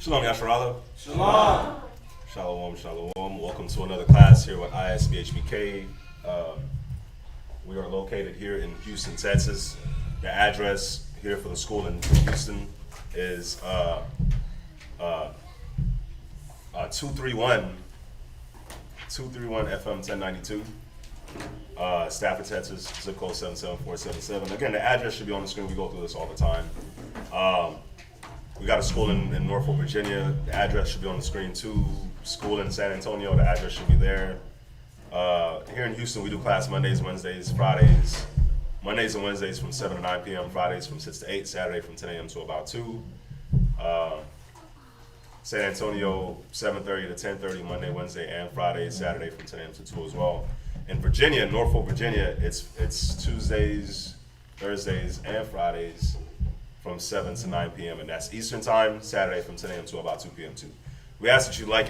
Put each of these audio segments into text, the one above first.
Shalom, Yasharala. Shalom. Shalom, shalom. Welcome to another class here with ISBHPK. We are located here in Houston, Texas. The address here for the school in Houston is 231 FM 1092. Stafford, Texas, zip code 77477. Again, the address should be on the screen. We go through this all the time. We got a school in Norfolk, Virginia. The address should be on the screen too. School in San Antonio, the address should be there. Here in Houston, we do class Mondays, Wednesdays, Fridays. Mondays and Wednesdays from 7 to 9 p.m., Fridays from 6 to 8, Saturday from 10 a.m. to about 2. San Antonio, 7:30 to 10:30, Monday, Wednesday, and Friday, Saturday from 10 a.m. to 2 as well. In Virginia, Norfolk, Virginia, it's Tuesdays, Thursdays, and Fridays from 7 to 9 p.m. and that's Eastern Time, Saturday from 10 a.m. to about 2 p.m. too. We ask that you like,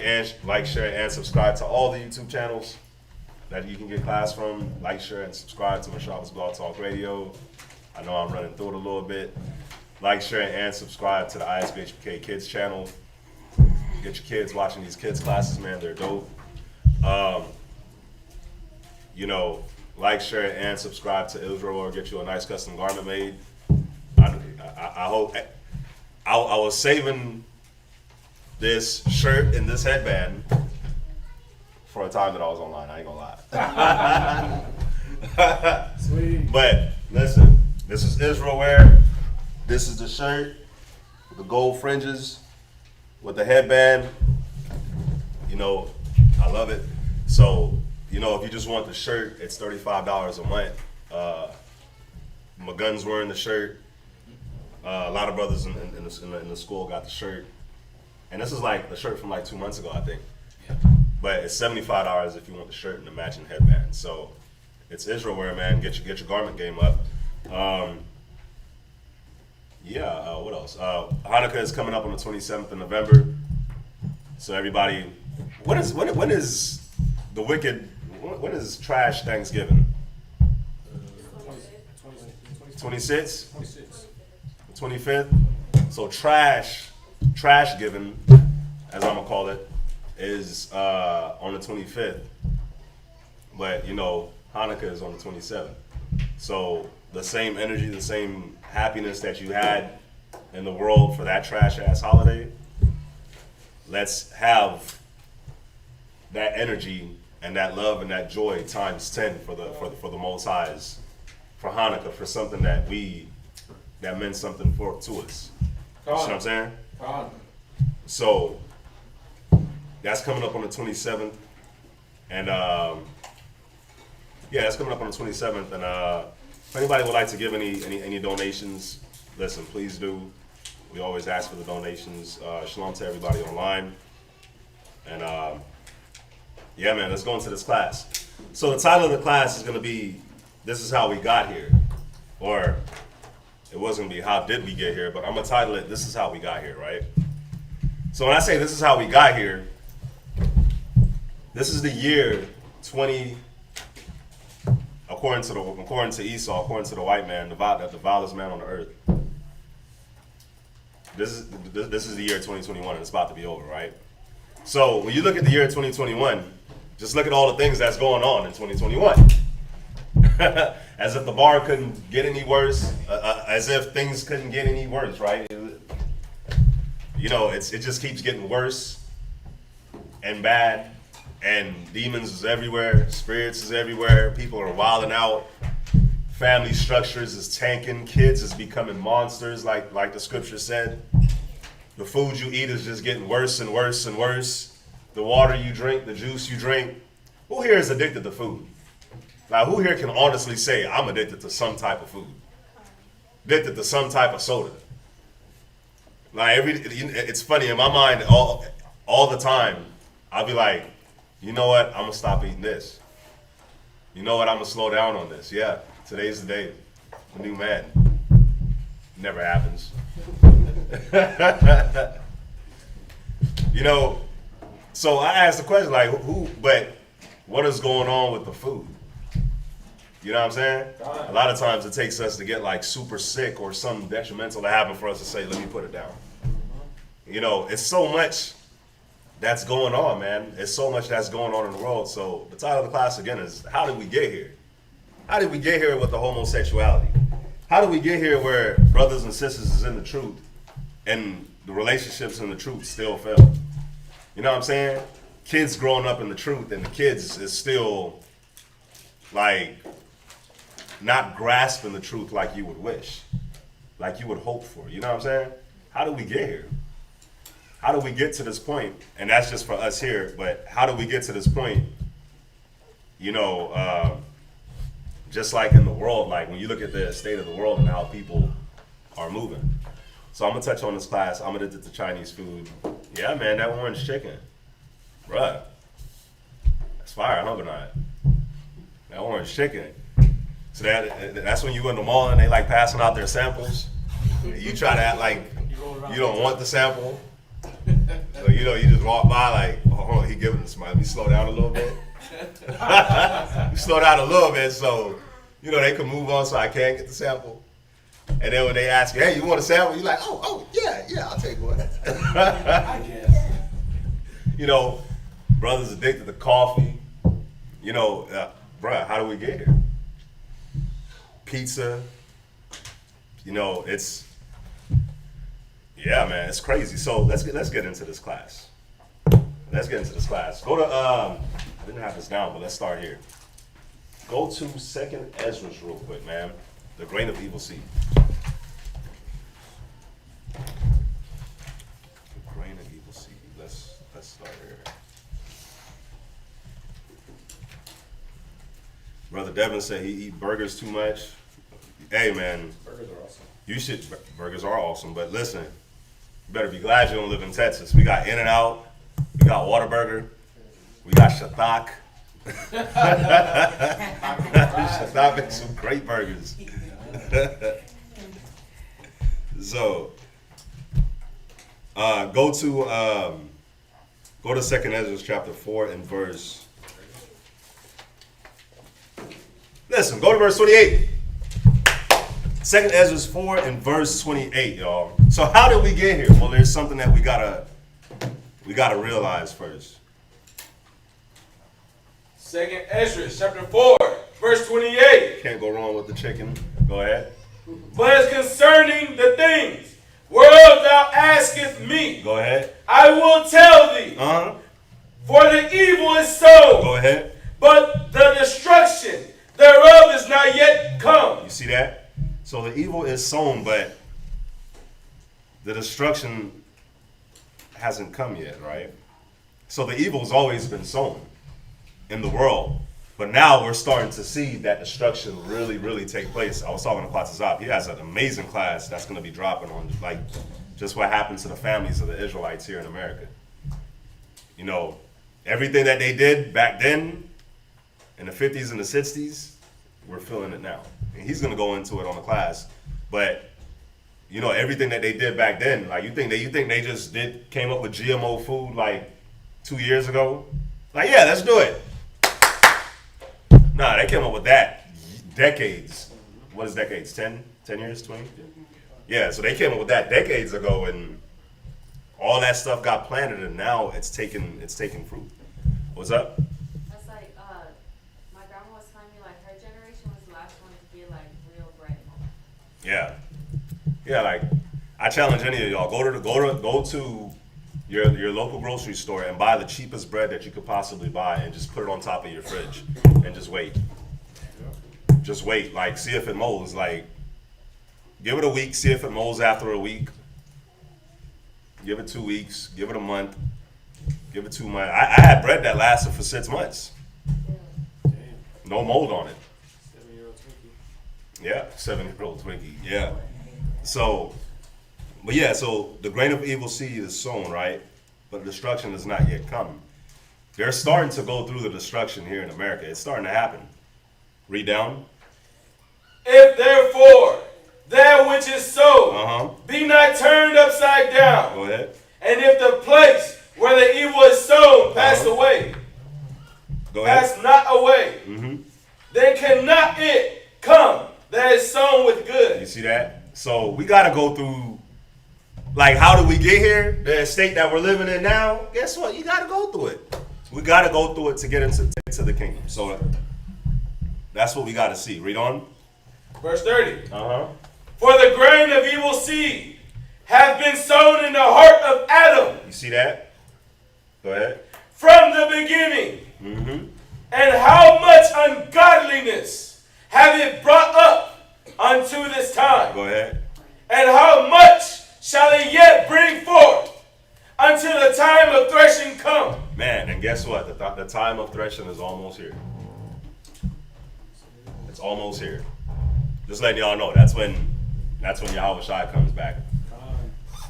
share, and subscribe to all the YouTube channels that you can get class from. Like, share, and subscribe to Mashaba's Blog Talk Radio. I know I'm running through it a little bit. Like, share, and subscribe to the ISBHPK Kids channel. Get your kids watching these kids classes, man. They're dope. Like, share, and subscribe to Israel or get you a nice custom garment made. I hope I was saving this shirt and this headband for a time that I was online. I ain't gonna lie. Sweet. But listen, this is Israel wear. This is the shirt with the gold fringes with the headband. I love it. So, if you just want the shirt, it's $35 a month. My gun's wearing the shirt. A lot of brothers in the school got the shirt. And this is like the shirt from like 2 months ago, I think. Yeah. But it's $75 if you want the shirt and the matching headband. So it's Israel wear, man. Get your garment game up. What else? Hanukkah is coming up on the 27th of November. So everybody, when is trash Thanksgiving? 26? 25th. So trash giving, as I'm gonna call it, is on the 25th. But Hanukkah is on the 27th. So the same energy, the same happiness that you had in the world for that trash ass holiday, let's have that energy and that love and that joy times 10 for the Most High's, for Hanukkah, for something that meant something to us. You know what I'm saying? So that's coming up on the 27th, and that's coming up on the 27th. And if anybody would like to give any donations, listen, please do. We always ask for the donations. Shalom to everybody online, and man, let's go into this class. So the title of the class is going to be "This is How We Got Here," or it wasn't going to be "How Did We Get Here," but I'm going to title it "This is How We Got Here," right? So when I say this is how we got here, this is the year 20, according to Esau, according to the white man, the vilest man on the earth. This is the year 2021, and it's about to be over, right? So when you look at the year 2021, just look at all the things that's going on in 2021. As if the bar couldn't get any worse, as if things couldn't get any worse, right? It just keeps getting worse and bad, and demons is everywhere, spirits is everywhere, people are wilding out, family structures is tanking, kids is becoming monsters, like the scripture said. The food you eat is just getting worse and worse and worse. The water you drink, the juice you drink. Who here is addicted to food? Now, who here can honestly say, I'm addicted to some type of food? Addicted to some type of soda? Like it's funny, in my mind, all the time, I'll be like, you know what, I'm going to stop eating this. You know what, I'm going to slow down on this. Yeah, today's the day. The new man. Never happens. So I asked the question, like, but what is going on with the food? You know what I'm saying? A lot of times it takes us to get like super sick or something detrimental to happen for us to say, let me put it down. You know, it's so much that's going on, man. It's so much that's going on in the world. So the title of the class again is, how did we get here? How did we get here with the homosexuality? How did we get here where brothers and sisters is in the truth and the relationships in the truth still fail? You know what I'm saying? Kids growing up in the truth and the kids is still like not grasping the truth like you would wish, like you would hope for. You know what I'm saying? How did we get here? How do we get to this point? And that's just for us here, but how do we get to this point? You know, just like in the world, like when you look at the state of the world and how people are moving. So I'm gonna touch on this class. I'm gonna do the Chinese food. Yeah, man, that orange chicken, bruh, that's fire, huh, Bernard? That orange chicken. So that's when you in the mall and they like passing out their samples. You try to act like you don't want the sample. So, you know, you just walk by like, oh, hold on, he giving us money. Let me slow down a little bit. You slow down a little bit so, you know, they can move on so I can get the sample. And then when they ask you, hey, you want a sample? You're like, oh, yeah, I'll take one. I guess. You know, brothers addicted to coffee. You know, bruh, how do we get here? Pizza. You know, it's, yeah, man, it's crazy. So let's get into this class. Let's get into this class. Go to, I didn't have this down, but let's start here. Go to 2nd Esdras real quick, man. The grain of evil seed. The grain of evil seed. Let's start here. Brother Devin said he eat burgers too much. Hey, man. Burgers are awesome. Burgers are awesome, but listen, you better be glad you don't live in Texas. We got In-N-Out, we got Whataburger, we got Shatak. Shatak makes some great burgers. So, go to 2nd Esdras chapter 4 and verse. Listen, go to verse 28. 2nd Esdras 4 and verse 28, y'all. So how did we get here? Well, there's something that we gotta realize first. 2nd Esdras chapter 4, verse 28. Can't go wrong with the chicken. Go ahead. But as concerning the things whereof thou askest me, Go ahead. I will tell thee. For the evil is sown. Go ahead. But the destruction thereof is not yet come. You see that? So the evil is sown, but the destruction hasn't come yet, right? So the evil's always been sown in the world. But now we're starting to see that destruction really, really take place. I was talking to Titus. He has an amazing class that's going to be dropping on like just what happened to the families of the Israelites here in America. You know, everything that they did back then in the 50s and the 60s, we're feeling it now. And he's going to go into it on the class. But, you know, everything that they did back then, like you think they just came up with GMO food like 2 years ago? Like, yeah, let's do it. Nah, they came up with that decades. What is decades? 10 years, 20? Yeah, so they came up with that decades ago, and all that stuff got planted, and now it's taking fruit. What's up? That's like, my grandma was telling me, like, her generation was the last one to get, like, real bread. Yeah, like, I challenge any of y'all, go to your local grocery store and buy the cheapest bread that you could possibly buy and just put it on top of your fridge and just wait. Just wait, like, see if it molds. Like, give it a week, see if it molds after a week. Give it 2 weeks, give it a month, give it 2 months. I had bread that lasted for 6 months. No mold on it. 7-year-old Twinkie. Yeah, 7-year-old Twinkie, yeah. So, but yeah, so the grain of evil seed is sown, right? But destruction has not yet come. They're starting to go through the destruction here in America. It's starting to happen. Read down. If therefore that which is sown be not turned upside down, Go ahead. and if the place where the evil is sown pass away, Go ahead. pass not away, then cannot it come that is sown with good. You see that? So we got to go through like, how did we get here? The state that we're living in now, guess what? You got to go through it. We got to go through it to get into the kingdom. So that's what we got to see. Read on. Verse 30. Uh-huh. For the grain of evil seed hath been sown in the heart of Adam. You see that? Go ahead. From the beginning. Mm-hmm. And how much ungodliness have it brought up unto this time? Go ahead. And how much shall it yet bring forth until the time of threshing come? Man, and guess what? The time of threshing is almost here. It's almost here. Just letting y'all know, that's when Yahweh Shai comes back.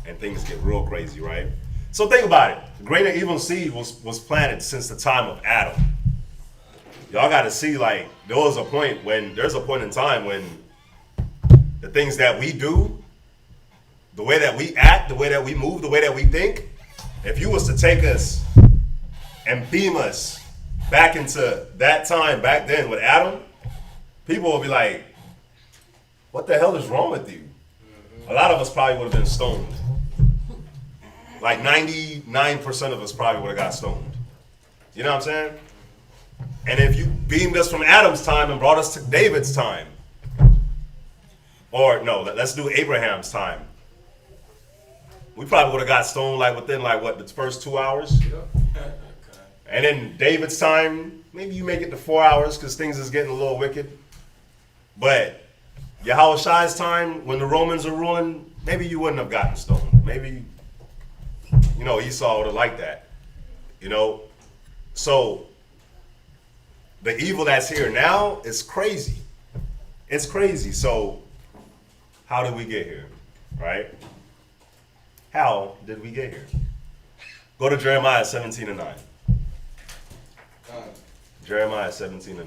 And things get real crazy, right? So think about it. The grain of evil seed was planted since the time of Adam. Y'all got to see, like, there's a point in time when the things that we do, the way that we act, the way that we move, the way that we think, if you was to take us and beam us back into that time back then with Adam, people will be like, what the hell is wrong with you? A lot of us probably would have been stoned. Like 99% of us probably would have got stoned. You know what I'm saying? And if you beamed us from Adam's time and brought us to David's time, or no, let's do Abraham's time, we probably would have got stoned like within the first 2 hours. And in David's time, maybe you make it to 4 hours because things is getting a little wicked. But Yahweh Shai's time, when the Romans are ruling, maybe you wouldn't have gotten stoned. Maybe, Esau would have liked that. So the evil that's here now is crazy. It's crazy. So how did we get here, right? How did we get here? Go to Jeremiah 17:9. Jeremiah 17:9.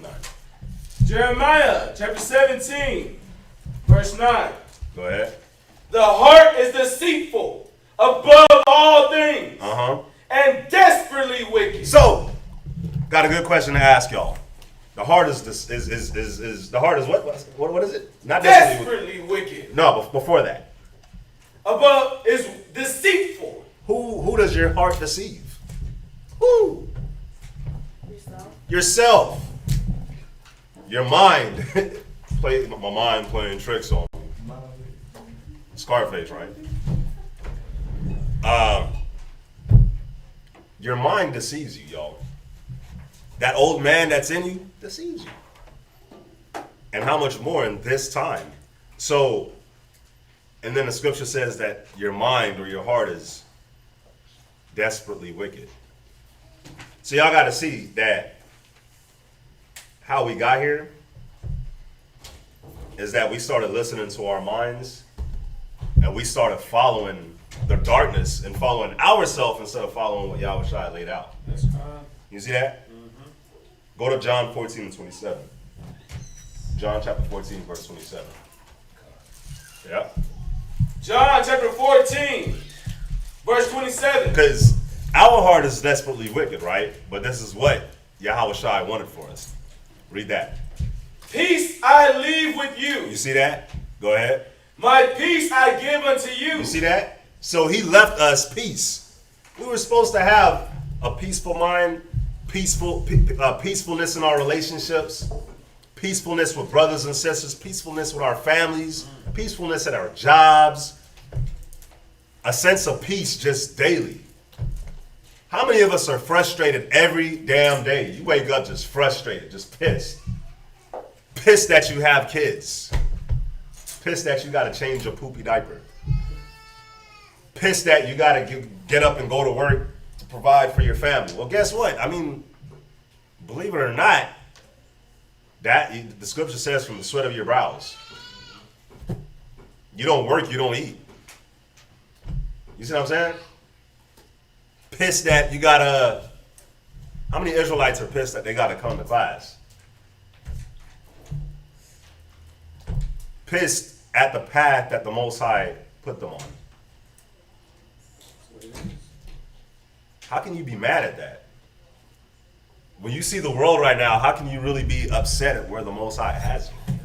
Jeremiah chapter 17, verse 9. Go ahead. The heart is deceitful above all things, and desperately wicked. So, got a good question to ask y'all. The heart is the heart is what is it? Not desperately wicked. No, but before that. Above is deceitful. Who does your heart deceive? Who? Yourself. Your mind. My mind playing tricks on me. Scarface, right? Your mind deceives you, y'all. That old man that's in you deceives you. And how much more in this time? So, and then the scripture says that your mind or your heart is desperately wicked. So y'all got to see that how we got here is that we started listening to our minds and we started following the darkness and following ourselves instead of following what Yahweh Shai laid out. You see that? Mm-hmm. Go to John 14:27. John chapter 14, verse 27. Yeah. John chapter 14, verse 27. Because our heart is desperately wicked, right? But this is what Yahweh Shai wanted for us. Read that. Peace I leave with you. You see that? Go ahead. My peace I give unto you. You see that? So he left us peace. We were supposed to have a peaceful mind, peacefulness in our relationships, peacefulness with brothers and sisters, peacefulness with our families, peacefulness at our jobs, a sense of peace just daily. How many of us are frustrated every damn day? You wake up just frustrated, just pissed. Pissed that you have kids. Pissed that you got to change your poopy diaper. Pissed that you got to get up and go to work to provide for your family. Well, guess what? I mean, believe it or not, that the scripture says from the sweat of your brows. You don't work, you don't eat. You see what I'm saying? Pissed that you gotta. How many Israelites are pissed that they gotta come to class? Pissed at the path that the Most High put them on. How can you be mad at that? When you see the world right now, how can you really be upset at where the Most High has you?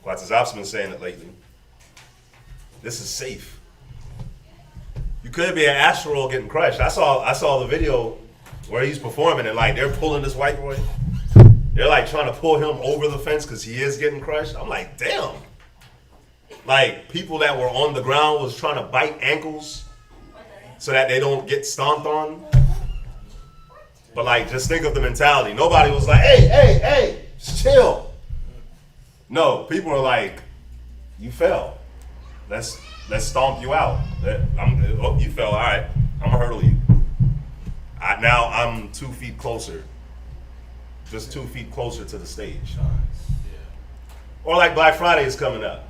Quatazop's been saying it lately. This is safe. could be an asteroid getting crushed. I saw the video where he's performing and like they're pulling this white boy. They're like trying to pull him over the fence because he is getting crushed. I'm like, damn. Like people that were on the ground was trying to bite ankles so that they don't get stomped on. But like, just think of the mentality. Nobody was like, hey, chill. No, people are like, you fell. Let's stomp you out. You fell. All right, I'm gonna hurdle you. Now I'm 2 feet closer. Just 2 feet closer to the stage. Or like Black Friday is coming up.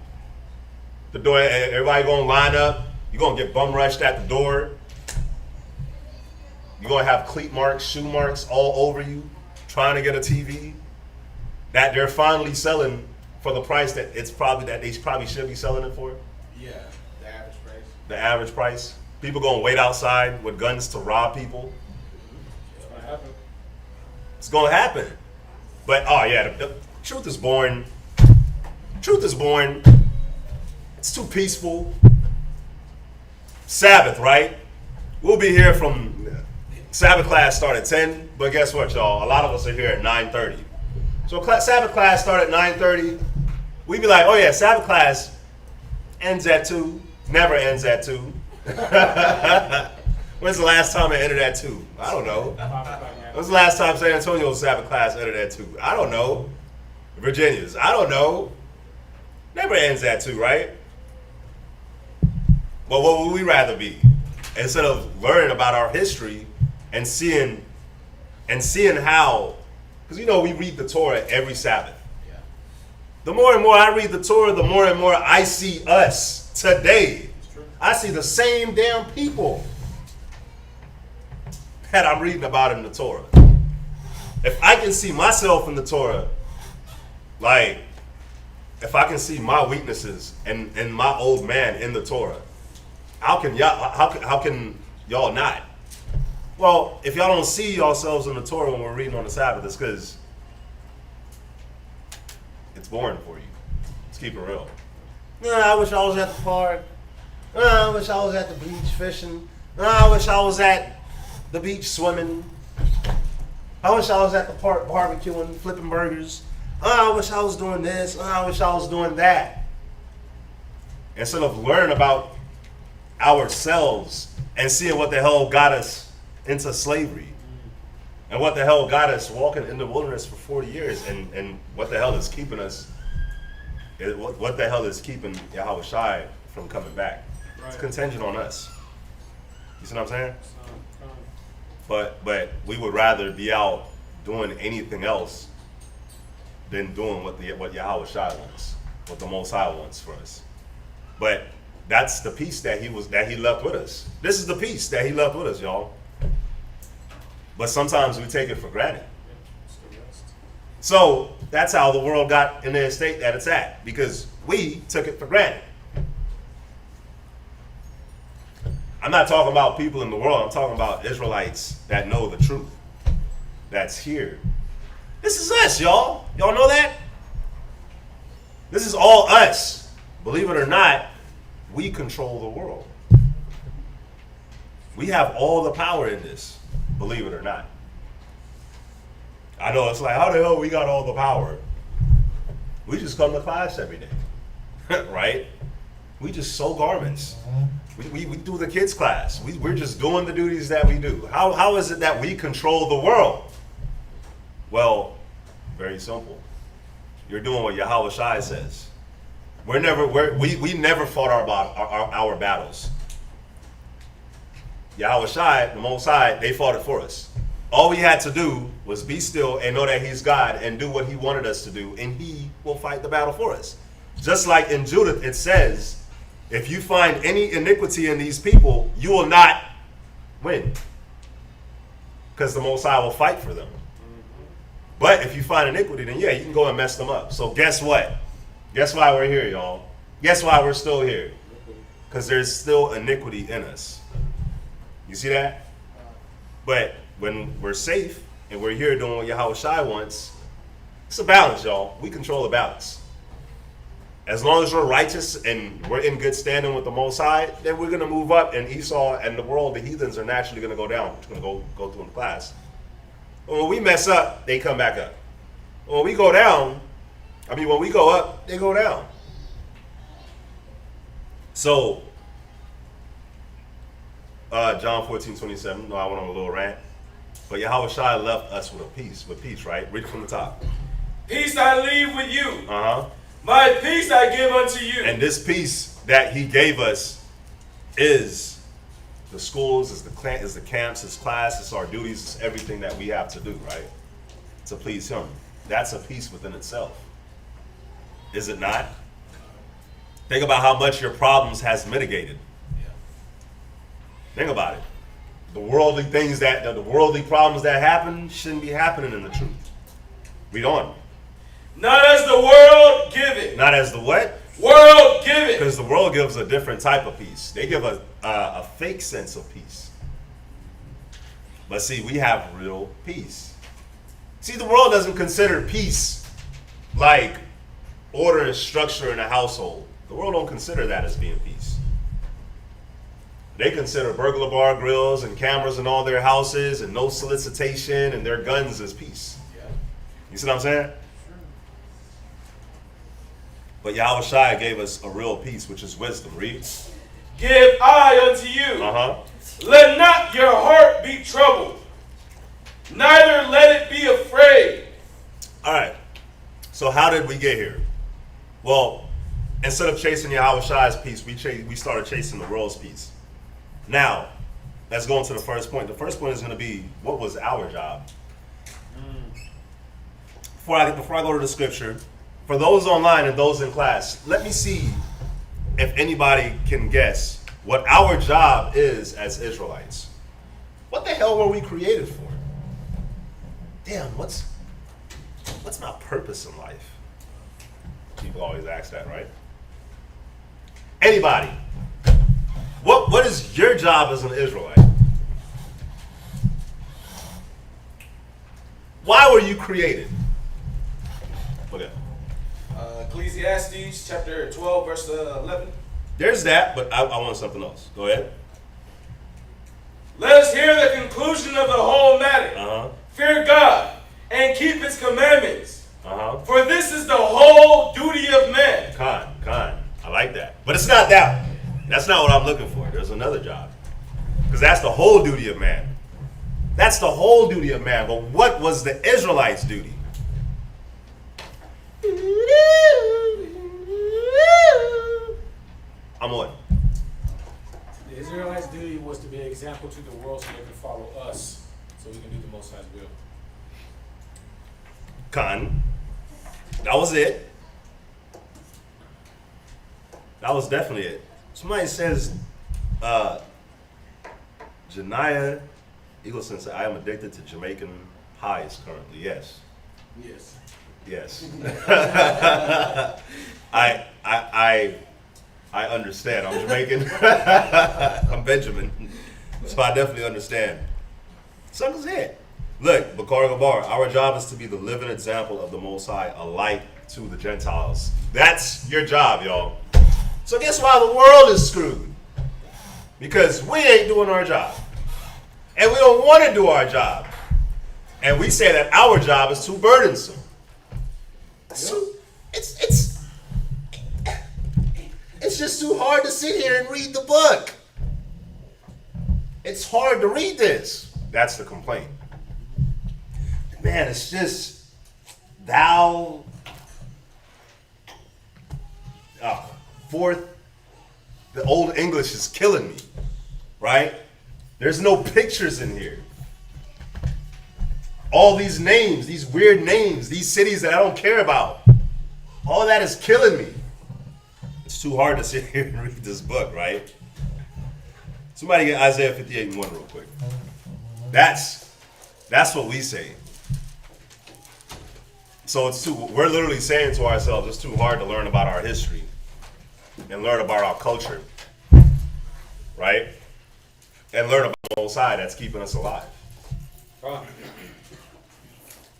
The door, everybody gonna line up. You're gonna get bum rushed at the door. You're gonna have cleat marks, shoe marks all over you, trying to get a TV that they're finally selling for the price that they probably should be selling it for. Yeah, the average price. The average price. People gonna wait outside with guns to rob people. It's gonna happen. It's gonna happen. But the truth is born. Truth is born. It's too peaceful. Sabbath, right? We'll be here from Sabbath class start at 10, but guess what, y'all? A lot of us are here at 9:30. So Sabbath class start at 9:30. We be like, oh yeah, Sabbath class ends at 2. Never ends at 2. When's the last time it ended at 2? I don't know. When's the last time San Antonio's Sabbath class ended at 2? I don't know. Virginia's, I don't know. Never ends at 2, right? Well, what would we rather be? Instead of learning about our history and seeing how, because we read the Torah every Sabbath. Yeah. The more and more I read the Torah, the more and more I see us today. I see the same damn people that I'm reading about in the Torah. If I can see myself in the Torah, like if I can see my weaknesses and my old man in the Torah, how can y'all not? Well, if y'all don't see yourselves in the Torah when we're reading on the Sabbath, it's because it's boring for you. Let's keep it real. I wish I was at the park. I wish I was at the beach fishing. I wish I was at the beach swimming. I wish I was at the park barbecuing, flipping burgers. I wish I was doing this. I wish I was doing that. Instead of learning about ourselves and seeing what the hell got us into slavery and what the hell got us walking in the wilderness for 40 years and what the hell is keeping us, what the hell is keeping Yahweh Shai from coming back. Right. It's contingent on us. You see what I'm saying? But we would rather be out doing anything else than doing what Yahweh Shai wants, what the Most High wants for us. But that's the peace that he left with us. This is the peace that he left with us, y'all. But sometimes we take it for granted. So that's how the world got in the state that it's at, because we took it for granted. I'm not talking about people in the world. I'm talking about Israelites that know the truth. That's here. This is us, y'all. Y'all know that? This is all us. Believe it or not, we control the world. We have all the power in this. Believe it or not. I know it's like, how the hell we got all the power? We just come to class every day. Right? We just sew garments. We do the kids class. We're just doing the duties that we do. How is it that we control the world? Well, very simple. You're doing what Yahweh Shai says. We never fought our battles. Yahweh Shai, the Most High, they fought it for us. All we had to do was be still and know that he's God and do what he wanted us to do, and he will fight the battle for us. Just like in Judith, it says, if you find any iniquity in these people, you will not win, because the Most High will fight for them. But if you find iniquity, then yeah, you can go and mess them up. So guess what? Guess why we're here, y'all? Guess why we're still here? Because there's still iniquity in us. You see that? But when we're safe and we're here doing what Yahweh Shai wants, it's a balance, y'all. We control the balance. As long as we're righteous and we're in good standing with the Most High, then we're going to move up, and Esau and the world, the heathens, are naturally going to go down. It's going to go through in class. When we mess up, they come back up. When we go down, when we go up, they go down. So, John 14:27. No, I went on a little rant. But Yahweh Shai left us with peace, right? Read it from the top. Peace I leave with you. Uh-huh. My peace I give unto you. And this peace that he gave us is the schools, is the camps, is class, it's our duties, it's everything that we have to do, right? To please him. That's a peace within itself. Is it not? Think about how much your problems has mitigated. Yeah. Think about it. The worldly things the worldly problems that happen shouldn't be happening in the truth. Read on. Not as the world giveth. Not as the what? World giveth. Because the world gives a different type of peace. They give a fake sense of peace. But see, we have real peace. See, the world doesn't consider peace like order and structure in a household. The world don't consider that as being peace. They consider burglar bar grills and cameras in all their houses and no solicitation and their guns as peace. Yeah. You see what I'm saying? But Yahweh Shai gave us a real peace, which is wisdom. Read. Give I unto you. Uh-huh. Let not your heart be troubled, neither let it be afraid. All right. So how did we get here? Well, instead of chasing Yahweh Shai's peace, we started chasing the world's peace. Now, let's go into the first point. The first point is going to be, what was our job? Before I go to the scripture, for those online and those in class, let me see if anybody can guess what our job is as Israelites. What the hell were we created for? Damn, what's my purpose in life? People always ask that, right? Anybody? What is your job as an Israelite? Why were you created? Look at Ecclesiastes chapter 12, verse 11. There's that, but I want something else. Go ahead. Let us hear the conclusion of the whole matter. Uh-huh. Fear God and keep his commandments. Uh-huh. For this is the whole duty of man. Con. I like that. But it's not that one. That's not what I'm looking for. There's another job. Because that's the whole duty of man. That's the whole duty of man. But what was the Israelites' duty? I'm on. The Israelites' duty was to be an example to the world so they can follow us, so we can do the Most High's will. Con. That was it. That was definitely it. Somebody says, Janiyah Eagleson said, I am addicted to Jamaican highs currently. Yes. Yes. I understand. I'm Jamaican. I'm Benjamin. So I definitely understand. Suckers it. Look, Bakar Gabar, our job is to be the living example of the Most High, a light to the Gentiles. That's your job, y'all. So guess why the world is screwed? Because we ain't doing our job. And we don't want to do our job. And we say that our job is too burdensome. It's just too hard to sit here and read the book. It's hard to read this. That's the complaint. Man, it's just fourth. The old English is killing me, right? There's no pictures in here. All these names, these weird names, these cities that I don't care about, all that is killing me. It's too hard to sit here and read this book, right? Somebody get Isaiah 58:1 real quick. That's what we say. So we're literally saying to ourselves, it's too hard to learn about our history and learn about our culture, right? And learn about the Most High that's keeping us alive.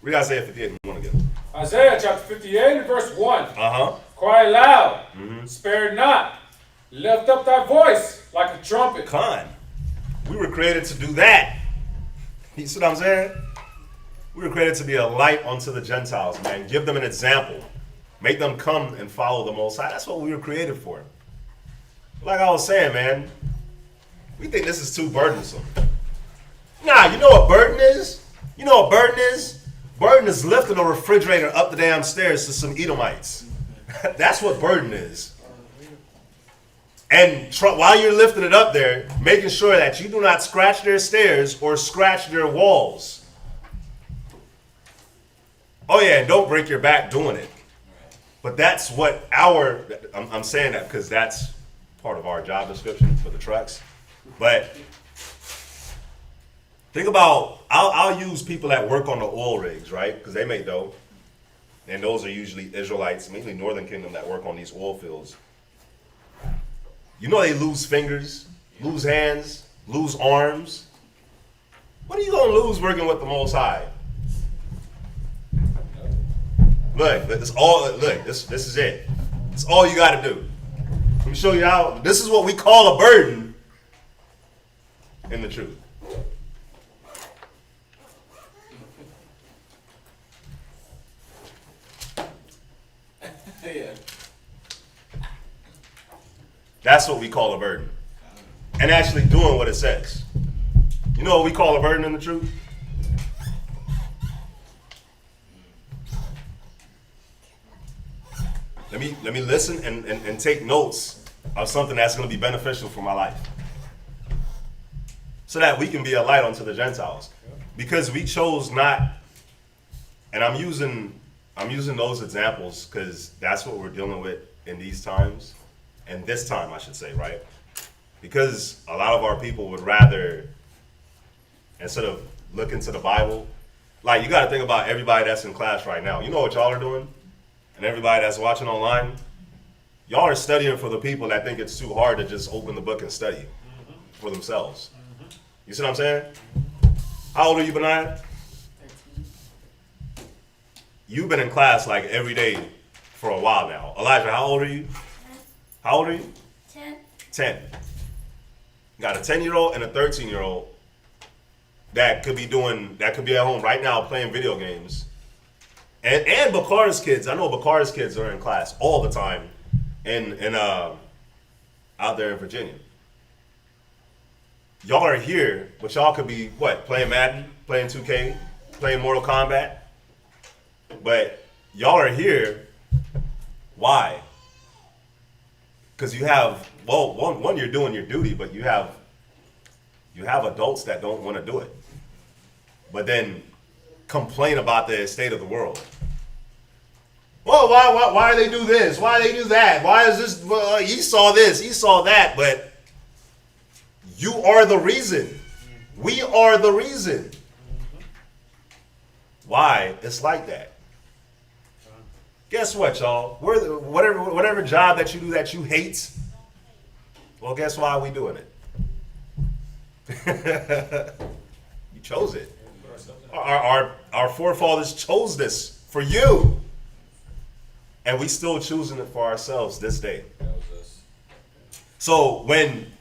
Read Isaiah 58:1 again. Isaiah chapter 58 verse 1. Uh-huh. Cry loud. Spare not. Lift up thy voice like a trumpet. Con. We were created to do that. You see what I'm saying? We were created to be a light unto the Gentiles, man. Give them an example. Make them come and follow the Most High. That's what we were created for. Like I was saying, man, we think this is too burdensome. Nah, you know what burden is? You know what burden is? Burden is lifting a refrigerator up the damn stairs to some Edomites. That's what burden is. And while you're lifting it up there, making sure that you do not scratch their stairs or scratch their walls. Oh yeah, and don't break your back doing it. But that's what I'm saying that because that's part of our job description for the trucks. But think about, I'll use people that work on the oil rigs, right? Because they make dough. And those are usually Israelites, mainly Northern Kingdom, that work on these oil fields. You know they lose fingers, lose hands, lose arms. What are you going to lose working with the Most High? Look, this is it. It's all you got to do. Let me show you how. This is what we call a burden in the truth. Yeah. That's what we call a burden. And actually doing what it says. You know what we call a burden in the truth? Let me listen and take notes of something that's going to be beneficial for my life. So that we can be a light unto the Gentiles. Because we chose not, and I'm using those examples because that's what we're dealing with in these times. And this time, I should say, right? Because a lot of our people would rather, instead of look into the Bible, like you got to think about everybody that's in class right now. You know what y'all are doing? And everybody that's watching online, y'all are studying for the people that think it's too hard to just open the book and study for themselves. You see what I'm saying? How old are you, Benaiah? 13. You've been in class like every day for a while now. Elijah, how old are you? How old are you? 10. 10. Got a 10-year-old and a 13-year-old that could be at home right now playing video games. And Bakar's kids. I know Bakar's kids are in class all the time out there in Virginia. Y'all are here, but y'all could be what? Playing Madden, playing 2K, playing Mortal Kombat. But y'all are here. Why? Because you have, well, one, you're doing your duty, but you have adults that don't want to do it. But then complain about the state of the world. Well, why do they do this? Why do they do that? Why is this? Well, he saw this, he saw that, but you are the reason. We are the reason. Why it's like that. Guess what, y'all? Whatever job that you do that you hate, well, guess why we doing it? You chose it. Our forefathers chose this for you. And we still choosing it for ourselves this day. So when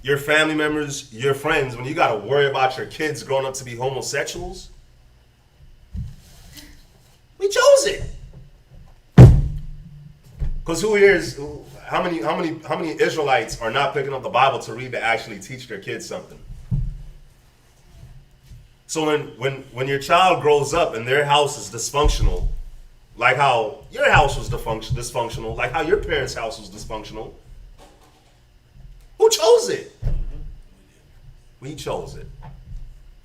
your family members, your friends, when you got to worry about your kids growing up to be homosexuals, we chose it. Because how many Israelites are not picking up the Bible to read to actually teach their kids something? So when your child grows up and their house is dysfunctional, like how your house was dysfunctional, like how your parents' house was dysfunctional, who chose it? We chose it.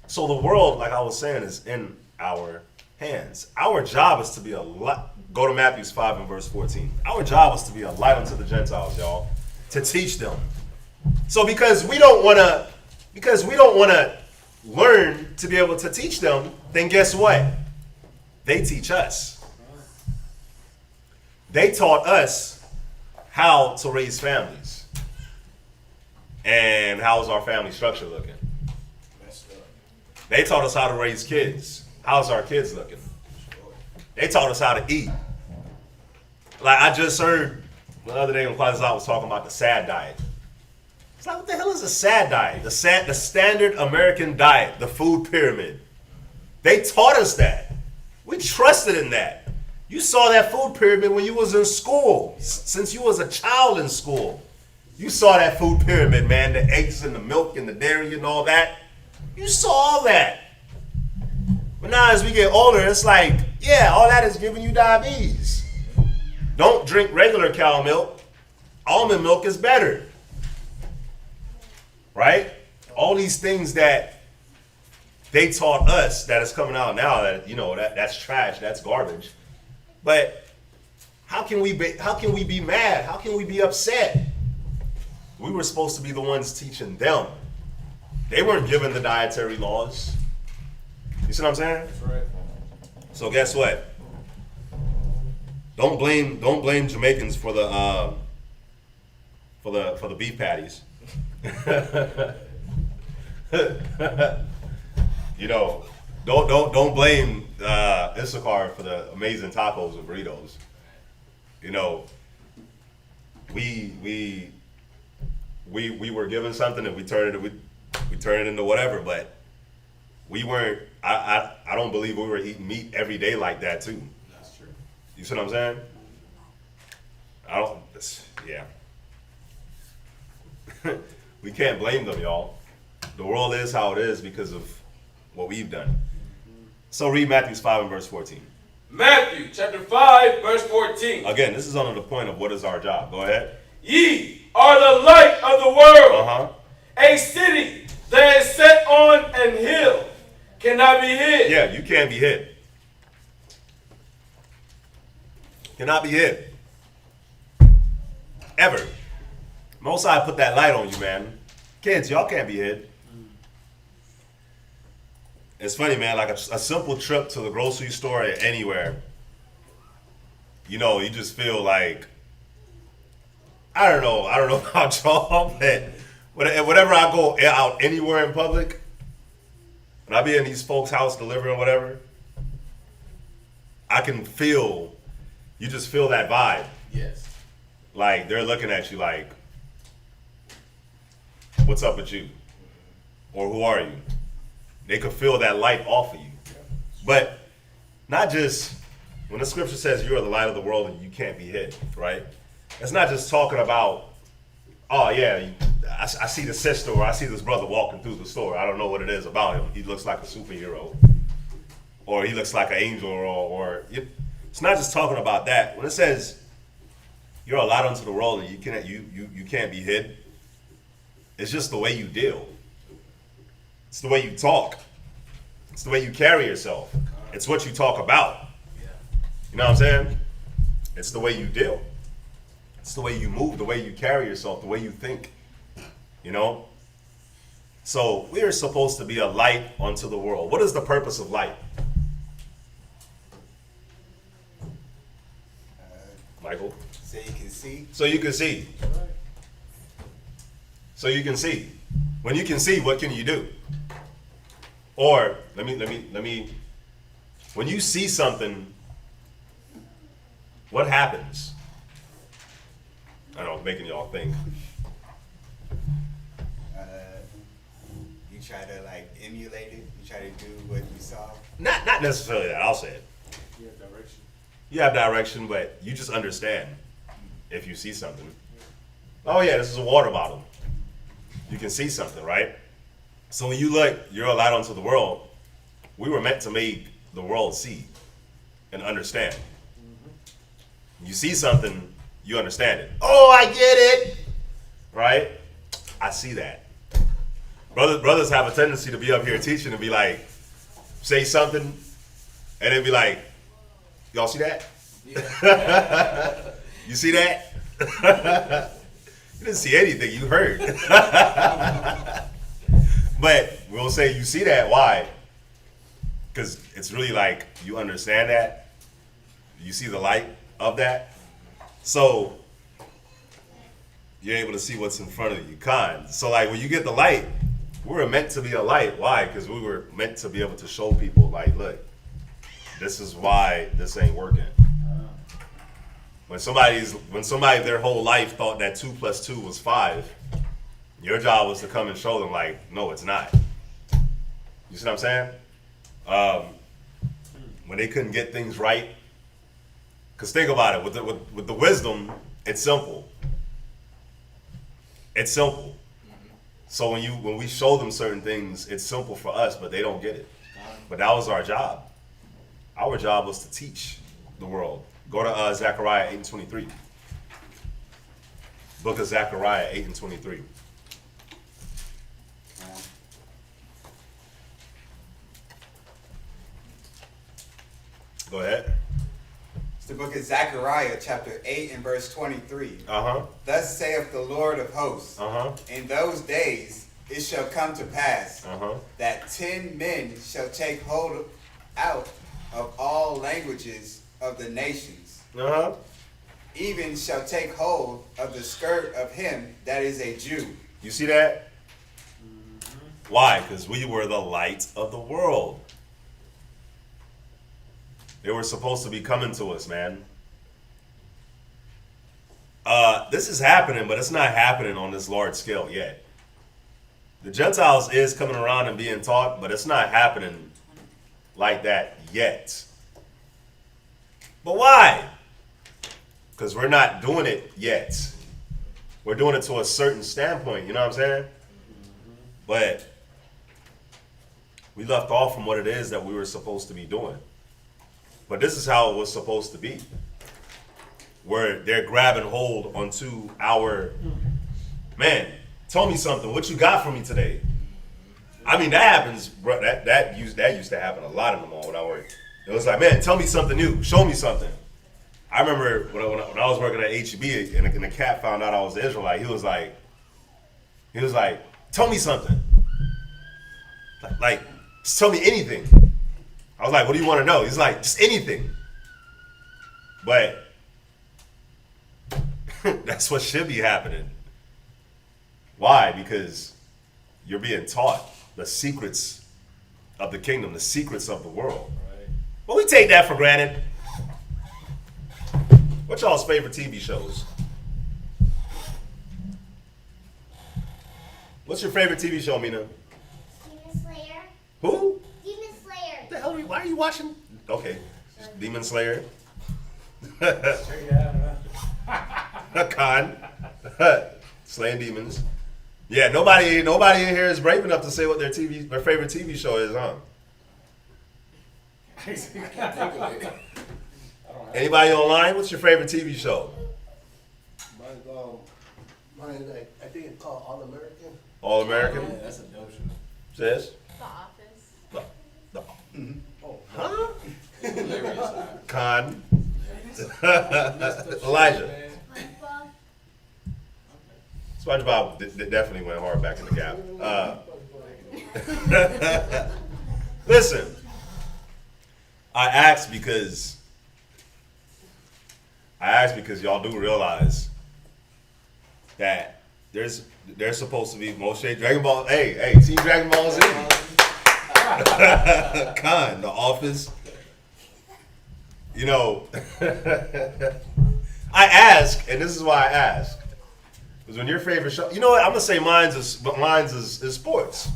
So the world, like I was saying, is in our hands. Our job is to be a light. Go to Matthew 5 and verse 14. Our job is to be a light unto the Gentiles, y'all, to teach them. So because we don't want to learn to be able to teach them, then guess what? They teach us. They taught us how to raise families. And how's our family structure looking? They taught us how to raise kids. How's our kids looking? They taught us how to eat. Like I just heard the other day when Claudia was talking about the SAD diet. It's like, what the hell is a SAD diet? The standard American diet, the food pyramid. They taught us that. We trusted in that. You saw that food pyramid when you was in school. Since you was a child in school. You saw that food pyramid, man. The eggs and the milk and the dairy and all that. You saw all that. But now as we get older, it's like, yeah, all that is giving you diabetes. Don't drink regular cow milk. Almond milk is better. Right? All these things that they taught us that is coming out now that, you know, that's trash, that's garbage. But how can we be mad? How can we be upset? We were supposed to be the ones teaching them. They weren't given the dietary laws. You see what I'm saying? That's right. So guess what? Don't blame Jamaicans for the beef patties. You know, don't blame Issachar for the amazing tacos and burritos. You know, we were given something and we turn it into whatever, but we weren't. I don't believe we were eating meat every day like that too. That's true. You see what I'm saying? Yeah. We can't blame them, y'all. The world is how it is because of what we've done. So read Matthew 5 and verse 14. Matthew chapter 5, verse 14. Again, this is under the point of what is our job. Go ahead. Ye are the light of the world. Uh-huh. A city that is set on an hill cannot be hid. Yeah, you can't be hid. Cannot be hid. Ever. Most High put that light on you, man. Kids, y'all can't be hid. It's funny, man, like a simple trip to the grocery store or anywhere, you know, you just feel like, I don't know about y'all, but whenever I go out anywhere in public, when I be in these folks' house delivering whatever, I can feel, you just feel that vibe. Yes. Like, they're looking at you like, what's up with you? Or who are you? They could feel that light off of you. But not just, when the scripture says you are the light of the world and you can't be hid, right? It's not just talking about, oh yeah, I see the sister or I see this brother walking through the store. I don't know what it is about him. He looks like a superhero. Or he looks like an angel or it's not just talking about that. When it says you're a light unto the world and you can't be hid, it's just the way you deal. It's the way you talk. It's the way you carry yourself. It's what you talk about. You know what I'm saying? It's the way you deal. It's the way you move, the way you carry yourself, the way you think. You know? So we are supposed to be a light unto the world. What is the purpose of light? Michael? So you can see. So you can see. So you can see. When you can see, what can you do? Or let me. When you see something, what happens? I don't know, making y'all think. You try to like emulate it. You try to do what you saw. Not necessarily that. I'll say it. You have direction. You have direction, but you just understand if you see something. Oh yeah, this is a water bottle. You can see something, right? So when you look, you're a light unto the world. We were meant to make the world see and understand. You see something, you understand it. Oh, I get it, right? I see that. Brothers have a tendency to be up here teaching and be like, say something, and then be like, y'all see that? Yeah. You see that? You didn't see anything, you heard. But we'll say you see that, why? Because it's really like you understand that. You see the light of that. So you're able to see what's in front of you. So like when you get the light, we were meant to be a light. Why? Because we were meant to be able to show people like, look, this is why this ain't working. When somebody their whole life thought that 2 + 2 was 5, your job was to come and show them like, no, it's not. You see what I'm saying? When they couldn't get things right, because think about it, with the wisdom, it's simple. It's simple. So when we show them certain things, it's simple for us, but they don't get it. But that was our job. Our job was to teach the world. Go to Zechariah 8:23. Book of Zechariah 8:23. Go ahead. It's the book of Zechariah, chapter 8 and verse 23. Thus saith the Lord of hosts, in those days it shall come to pass that 10 men shall take hold out of all languages of the nations, even shall take hold of the skirt of him that is a Jew. You see that? Why? Because we were the light of the world. They were supposed to be coming to us, man. This is happening, but it's not happening on this large scale yet. The Gentiles is coming around and being taught, but it's not happening like that yet. But why? Because we're not doing it yet. We're doing it to a certain standpoint, you know what I'm saying? But we left off from what it is that we were supposed to be doing. But this is how it was supposed to be. Where they're grabbing hold onto our, man, tell me something. What you got for me today? I mean, that happens, bro. That used to happen a lot in the mall when I worked. It was like, man, tell me something new. Show me something. I remember when I was working at HEB and the cat found out I was an Israelite. He was like, tell me something. Like, just tell me anything. I was like, what do you want to know? He's like, just anything. But that's what should be happening. Why? Because you're being taught the secrets of the kingdom, the secrets of the world. Right. But we take that for granted. What's y'all's favorite TV shows? What's your favorite TV show, Mina? Demon Slayer. Who? Demon Slayer. What the hell? Why are you watching? Okay, Demon Slayer. Khan. Slaying demons. Yeah, nobody in here is brave enough to say what their favorite TV show is, huh? Anybody online? What's your favorite TV show? Mine, I think it's called All American. All American? Yeah, that's a dope show. Says? The Office. Huh? Hilarious. Khan. Elijah. SpongeBob definitely went hard back in the gap. Listen, I asked because y'all do realize that there's supposed to be Moshe Dragon Ball. Hey, Team Dragon Ball Z. Khan, The Office. You know, I ask, and this is why I ask. Because when your favorite show, you know what? I'm gonna say mine's is sports.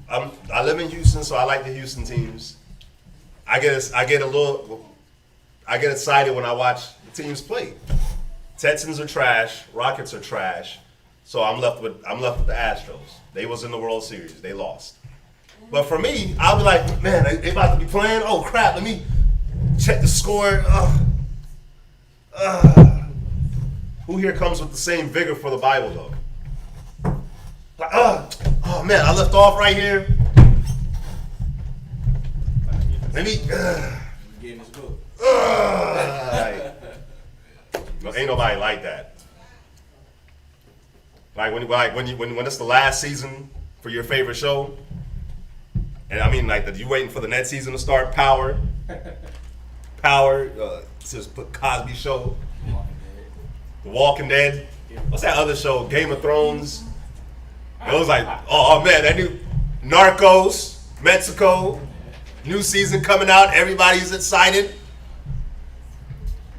I live in Houston, so I like the Houston teams. I get excited when I watch the teams play. Texans are trash. Rockets are trash. So I'm left with the Astros. They was in the World Series. They lost. But for me, I'll be like, man, they about to be playing. Oh crap! Let me check the score. Who here comes with the same vigor for the Bible, though? Like, oh man, I left off right here. Let me. Getting this book. Ain't nobody like that. Like when it's the last season for your favorite show, and I mean like you waiting for the next season to start. Power. Just put Cosby Show. The Walking Dead. What's that other show? Game of Thrones. It was like, oh man, that new Narcos, Mexico, new season coming out. Everybody's excited.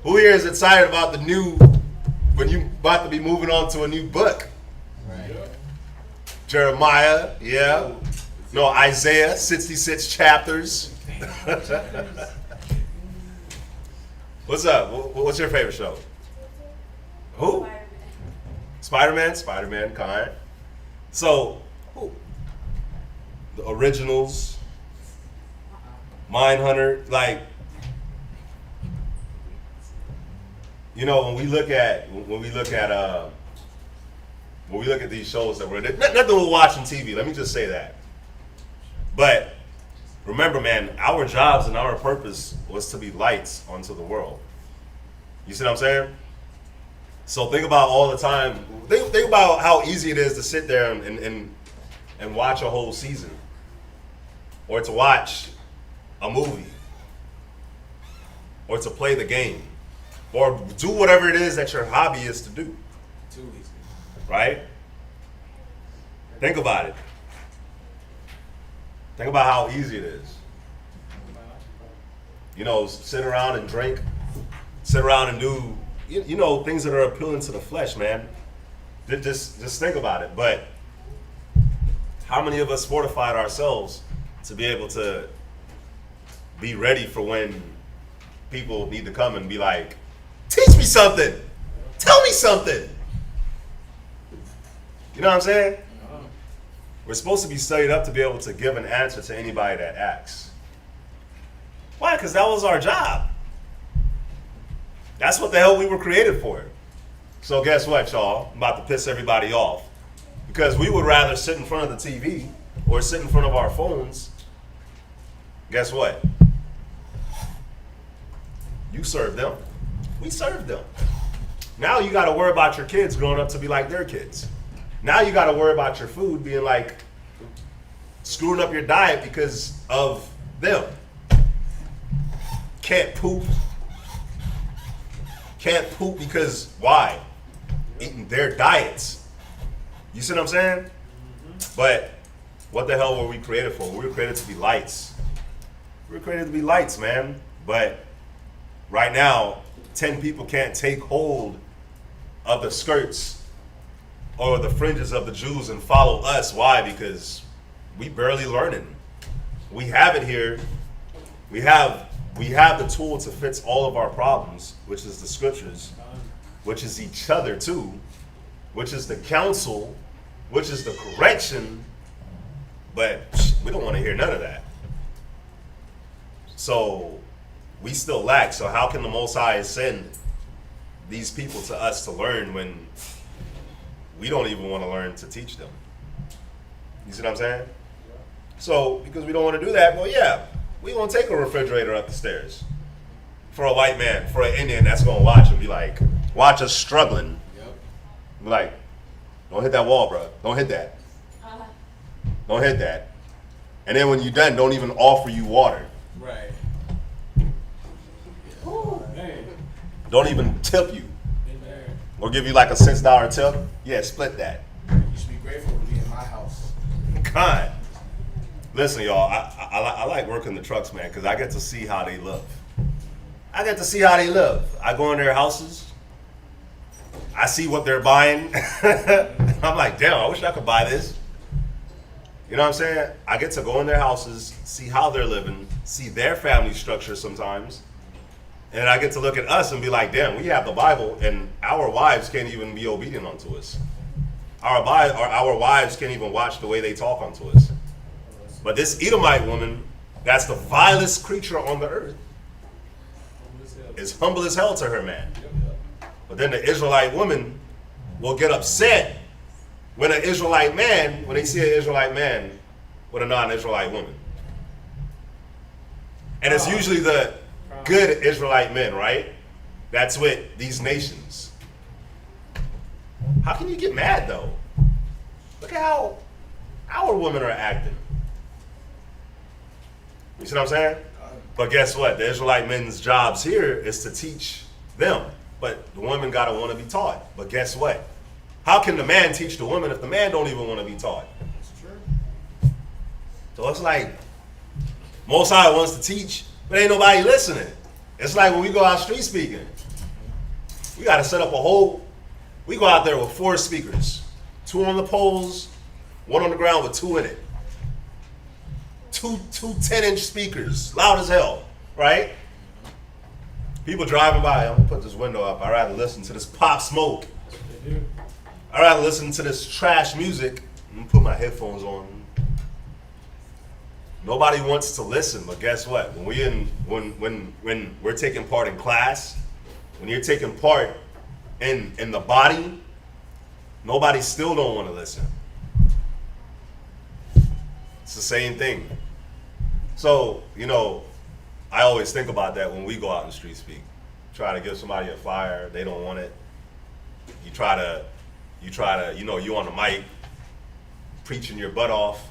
Who here is excited about the new, when you about to be moving on to a new book? Right. Jeremiah, yeah. No, Isaiah, 66 chapters. What's up? What's your favorite show? Who? Spider-Man. Spider-Man, kind. So, who? The originals, Mindhunter, like, you know, when we look at these shows that we're nothing we're watching TV. Let me just say that. But remember, man, our jobs and our purpose was to be lights onto the world. You see what I'm saying? So think about all the time. Think about how easy it is to sit there and watch a whole season, or to watch a movie, or to play the game, or do whatever it is that your hobby is to do. Too easy. Right? Think about it. Think about how easy it is. You know, sit around and drink, sit around and do, you know, things that are appealing to the flesh, man. Just think about it. But how many of us fortified ourselves to be able to be ready for when people need to come and be like, teach me something, tell me something. You know what I'm saying? We're supposed to be studied up to be able to give an answer to anybody that asks. Why? Because that was our job. That's what the hell we were created for. So guess what, y'all? I'm about to piss everybody off. Because we would rather sit in front of the TV or sit in front of our phones. Guess what? You serve them. We serve them. Now you got to worry about your kids growing up to be like their kids. Now you got to worry about your food being like screwing up your diet because of them. Can't poop. Can't poop because why? Eating their diets. You see what I'm saying? Mm-hmm. But what the hell were we created for? We were created to be lights. We were created to be lights, man. But right now, 10 people can't take hold of the skirts or the fringes of the Jews and follow us. Why? Because we barely learning. We have it here. We have the tool to fix all of our problems, which is the scriptures, which is each other too, which is the counsel, which is the correction, but we don't want to hear none of that. So we still lack. So how can the Most High send these people to us to learn when we don't even want to learn to teach them? You see what I'm saying? So because we don't want to do that, well, yeah, we won't take a refrigerator up the stairs for a white man, for an Indian that's going to watch and be like, watch us struggling. Yep. Be like, don't hit that wall, bro. Don't hit that. Don't hit that. And then when you're done, don't even offer you water. Right. Man. Don't even tip you. Amen. Or give you like a $6 tip. Yeah, split that. You should be grateful to be in my house. God. Listen, y'all, I like working the trucks, man, because I get to see how they live. I go in their houses. I see what they're buying. I'm like, damn, I wish I could buy this. You know what I'm saying? I get to go in their houses, see how they're living, see their family structure sometimes. And I get to look at us and be like, damn, we have the Bible, and our wives can't even be obedient unto us. Our wives can't even watch the way they talk unto us. But this Edomite woman, that's the vilest creature on the earth, is humble as hell to her man. But then the Israelite woman will get upset when an Israelite man, when they see an Israelite man with a non-Israelite woman. And it's usually the good Israelite men, right? That's with these nations. How can you get mad though? Look at how our women are acting. You see what I'm saying? But guess what? The Israelite men's jobs here is to teach them. But the women gotta want to be taught. But guess what? How can the man teach the woman if the man don't even want to be taught? That's true. So it's like Most High wants to teach, but ain't nobody listening. It's like when we go out street speaking. We got to set up we go out there with 4 speakers. 2 on the poles, 1 on the ground with 2 in it. Two 10-inch speakers, loud as hell, right? People driving by, I'm gonna put this window up. I'd rather listen to this Pop Smoke. I'd rather listen to this trash music and put my headphones on. Nobody wants to listen, but guess what? When we're taking part in class, when you're taking part in the body, nobody still don't want to listen. It's the same thing. So, I always think about that when we go out in the street speak. Try to give somebody a flyer, they don't want it. You try to, you on the mic, preaching your butt off.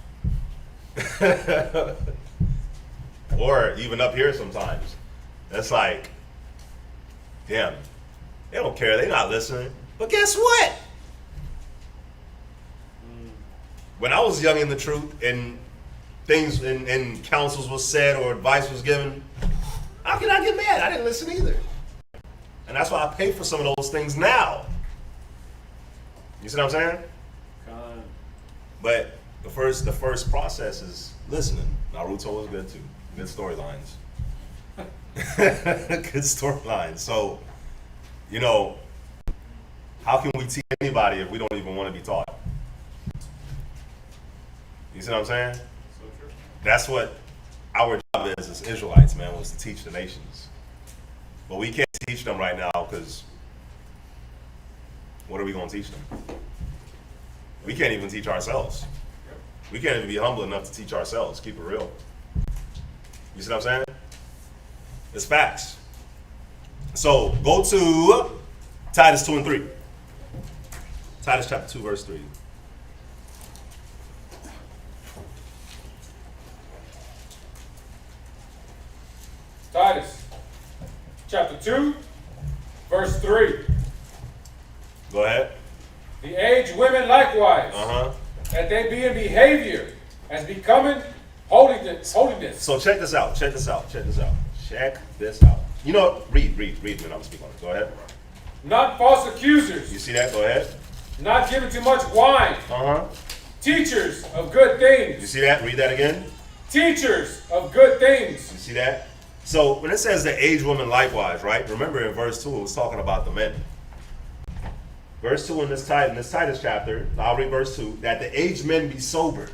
Or even up here sometimes. It's like, damn, they don't care, they're not listening. But guess what? When I was young in the truth and things and counsels was said or advice was given, how can I get mad? I didn't listen either. And that's why I pay for some of those things now. You see what I'm saying? But the first process is listening. Naruto was good too. Good storylines. Good storylines. So, how can we teach anybody if we don't even want to be taught? You see what I'm saying? So true. That's what our job is as Israelites, man, was to teach the nations. But we can't teach them right now because what are we going to teach them? We can't even teach ourselves. We can't even be humble enough to teach ourselves. Keep it real. You see what I'm saying? It's facts. So go to Titus 2 and 3. Titus chapter 2, verse 3. Titus, chapter 2, verse 3. Go ahead. The aged women likewise, Uh-huh. that they be in behavior as becoming holiness. So check this out. Check this out. Read, and I'm speaking on it. Go ahead. Not false accusers, You see that? Go ahead. not giving too much wine, Uh-huh. teachers of good things. You see that? Read that again. Teachers of good things. You see that? So when it says the aged woman likewise, right? Remember in verse 2 it was talking about the men. Verse 2 in this Titus chapter, I'll read verse 2, that the aged men be sober.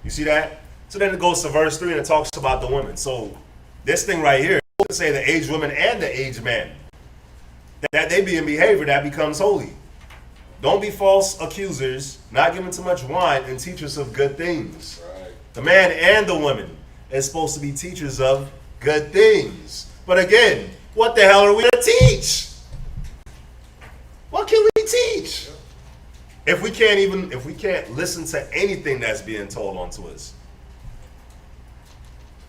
You see that? So then it goes to verse 3 and it talks about the women. So this thing right here, to say the aged women and the aged men, that they be in behavior that becomes holy. Don't be false accusers, not giving too much wine, and teachers of good things. Right. The man and the woman is supposed to be teachers of good things. But again, what the hell are we to teach? What can we teach? If we can't listen to anything that's being told onto us.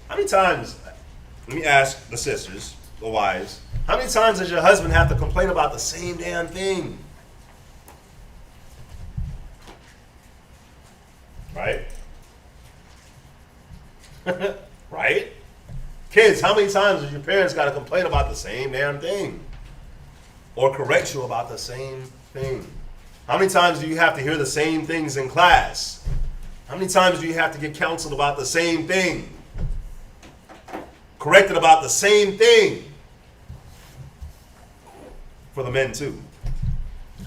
How many times, let me ask the sisters, the wives, how many times does your husband have to complain about the same damn thing? Right? Right? Kids, how many times does your parents got to complain about the same damn thing? Or correct you about the same thing? How many times do you have to hear the same things in class? How many times do you have to get counseled about the same thing? Corrected about the same thing? For the men too.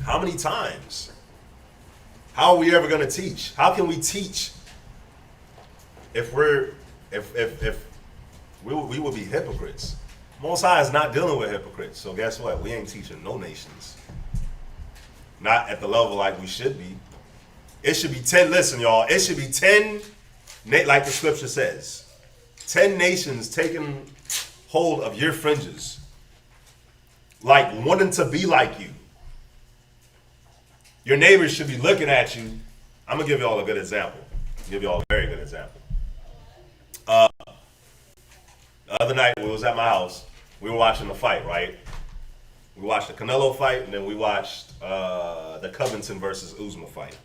How many times? How are we ever going to teach? How can we teach if we will be hypocrites? Most High is not dealing with hypocrites. So guess what? We ain't teaching no nations. Not at the level like we should be. It should be 10, listen y'all, it should be 10, like the scripture says, 10 nations taking hold of your fringes, like wanting to be like you. Your neighbors should be looking at you. I'm going to give you all a good example. Give you all a very good example. The other night, we was at my house. We were watching the fight, right? We watched the Canelo fight, and then we watched the Covington versus Uzma fight,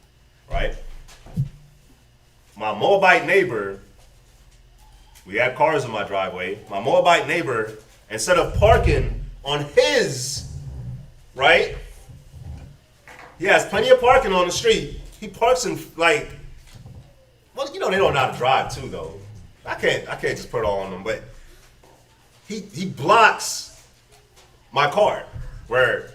right? My Moabite neighbor, we had cars in my driveway. My Moabite neighbor, instead of parking on his right? He has plenty of parking on the street. He parks in like, well, you know they don't know how to drive too though. I can't just put it all on them, but he blocks my car where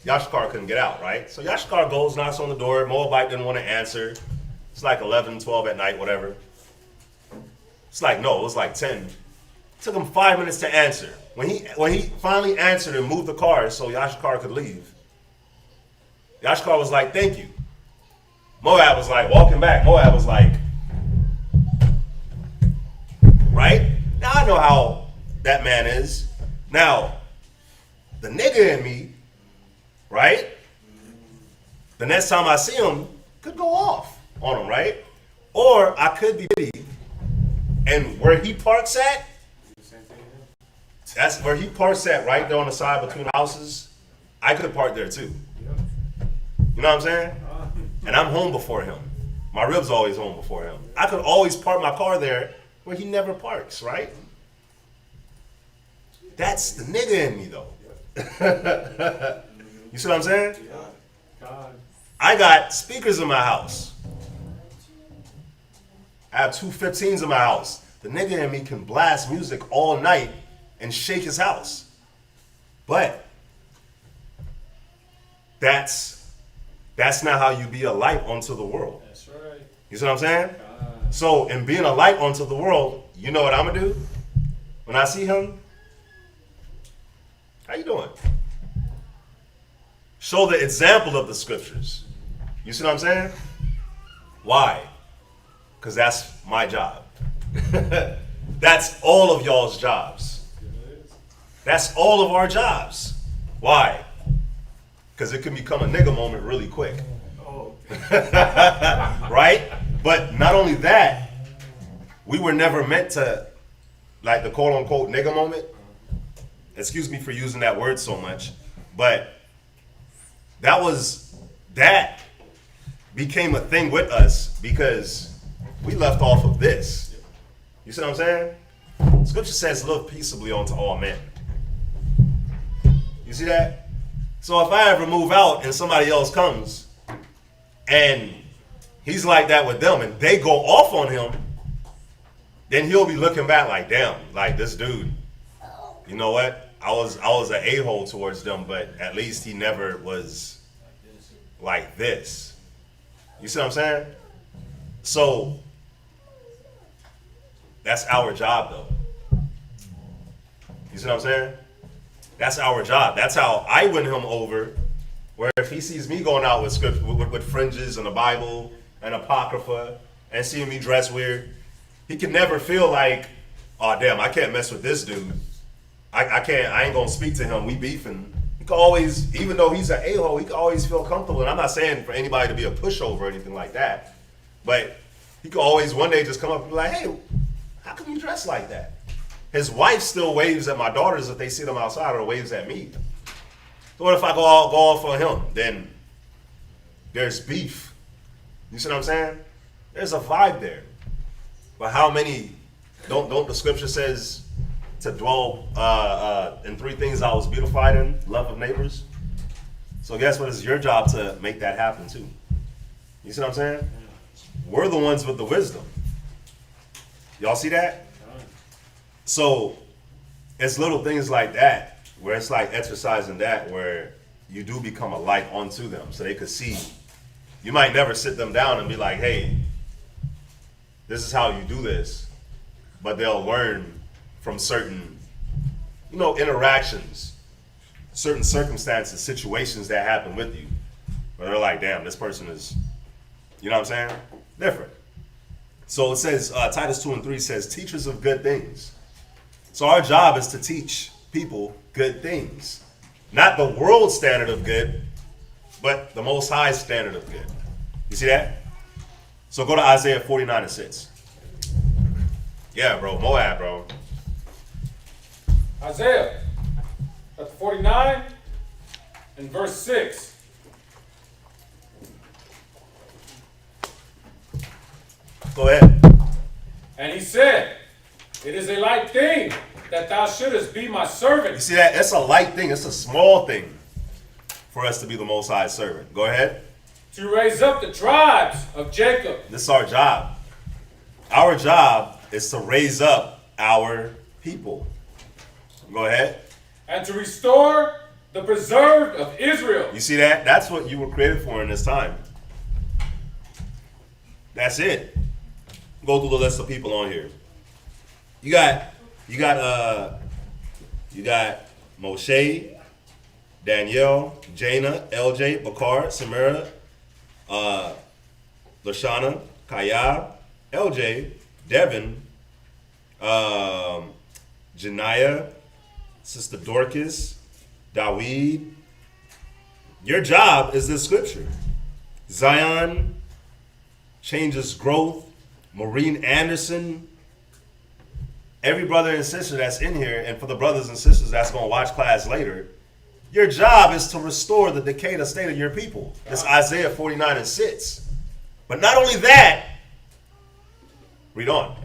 Yashkar couldn't get out, right? So Yashkar goes, knocks on the door. Moabite didn't want to answer. It's like 11, 12 at night, whatever. It's like, no, it was like 10. It took him 5 minutes to answer. When he finally answered and moved the car so Yashkar could leave, Yashkar was like, thank you. Moab was like, walking back. Moab was like, right? Now I know how that man is. Now, the nigga in me, right? The next time I see him, could go off on him, right? Or I could be busy, and where he parks at, that's where he parks at, right there on the side between the houses. I could park there too. You know what I'm saying? And I'm home before him. My rib's always home before him. I could always park my car there where he never parks, right? That's the nigga in me though. You see what I'm saying? I got speakers in my house. I have two 15s in my house. The nigga in me can blast music all night and shake his house. But that's not how you be a light unto the world. That's right. You see what I'm saying? So in being a light unto the world, you know what I'm gonna do? When I see him, how you doing? Show the example of the scriptures. You see what I'm saying? Why? Because that's my job. That's all of y'all's jobs. That's all of our jobs. Why? Because it can become a nigga moment really quick. Right? But not only that, we were never meant to, like the quote unquote nigga moment. Excuse me for using that word so much, but that became a thing with us because we left off of this. You see what I'm saying? Scripture says, live peaceably unto all men. You see that? So if I ever move out and somebody else comes and he's like that with them and they go off on him, then he'll be looking back like, damn, like this dude, you know what? I was an a-hole towards them, but at least he never was like this. You see what I'm saying? So that's our job though. You see what I'm saying? That's our job. That's how I win him over. Where if he sees me going out with script with fringes and the Bible and Apocrypha and seeing me dress weird, he can never feel like, oh damn, I can't mess with this dude. I ain't gonna speak to him. We beefing. He can always, even though he's an a-hole, he can always feel comfortable. And I'm not saying for anybody to be a pushover or anything like that, but he can always one day just come up and be like, hey, how come you dress like that? His wife still waves at my daughters if they see them outside, or waves at me. So what if I go off on him? Then there's beef. You see what I'm saying? There's a vibe there. But how many, don't the scripture says to dwell in three things I was beautified in, love of neighbors? So guess what? It's your job to make that happen too. You see what I'm saying? We're the ones with the wisdom. Y'all see that? So it's little things like that where it's like exercising that where you do become a light unto them so they could see. You might never sit them down and be like, hey, this is how you do this. But they'll learn from certain, interactions, certain circumstances, situations that happen with you. Where they're like, damn, this person is, you know what I'm saying? Different. So it says, Titus 2:3 says, teachers of good things. So our job is to teach people good things. Not the world standard of good, but the Most High standard of good. You see that? So go to Isaiah 49:6. Yeah, bro. Moab, bro. Isaiah, chapter 49 and verse 6. Go ahead. And he said, it is a light thing that thou shouldest be my servant. You see that? It's a light thing. It's a small thing for us to be the Most High's servant. Go ahead. To raise up the tribes of Jacob. This is our job. Our job is to raise up our people. Go ahead. And to restore the preserved of Israel. You see that? That's what you were created for in this time. That's it. Go through the list of people on here. You got Moshe, Danielle, Jaina, LJ, Bakar, Samara, Lashana, Kaya, LJ, Devin, Janiyah, Sister Dorcas, Dawid. Your job is this scripture. Zion, Changes Growth, Maureen Anderson. Every brother and sister that's in here, and for the brothers and sisters that's going to watch class later, your job is to restore the decayed state of your people. That's Isaiah 49:6. But not only that, read on.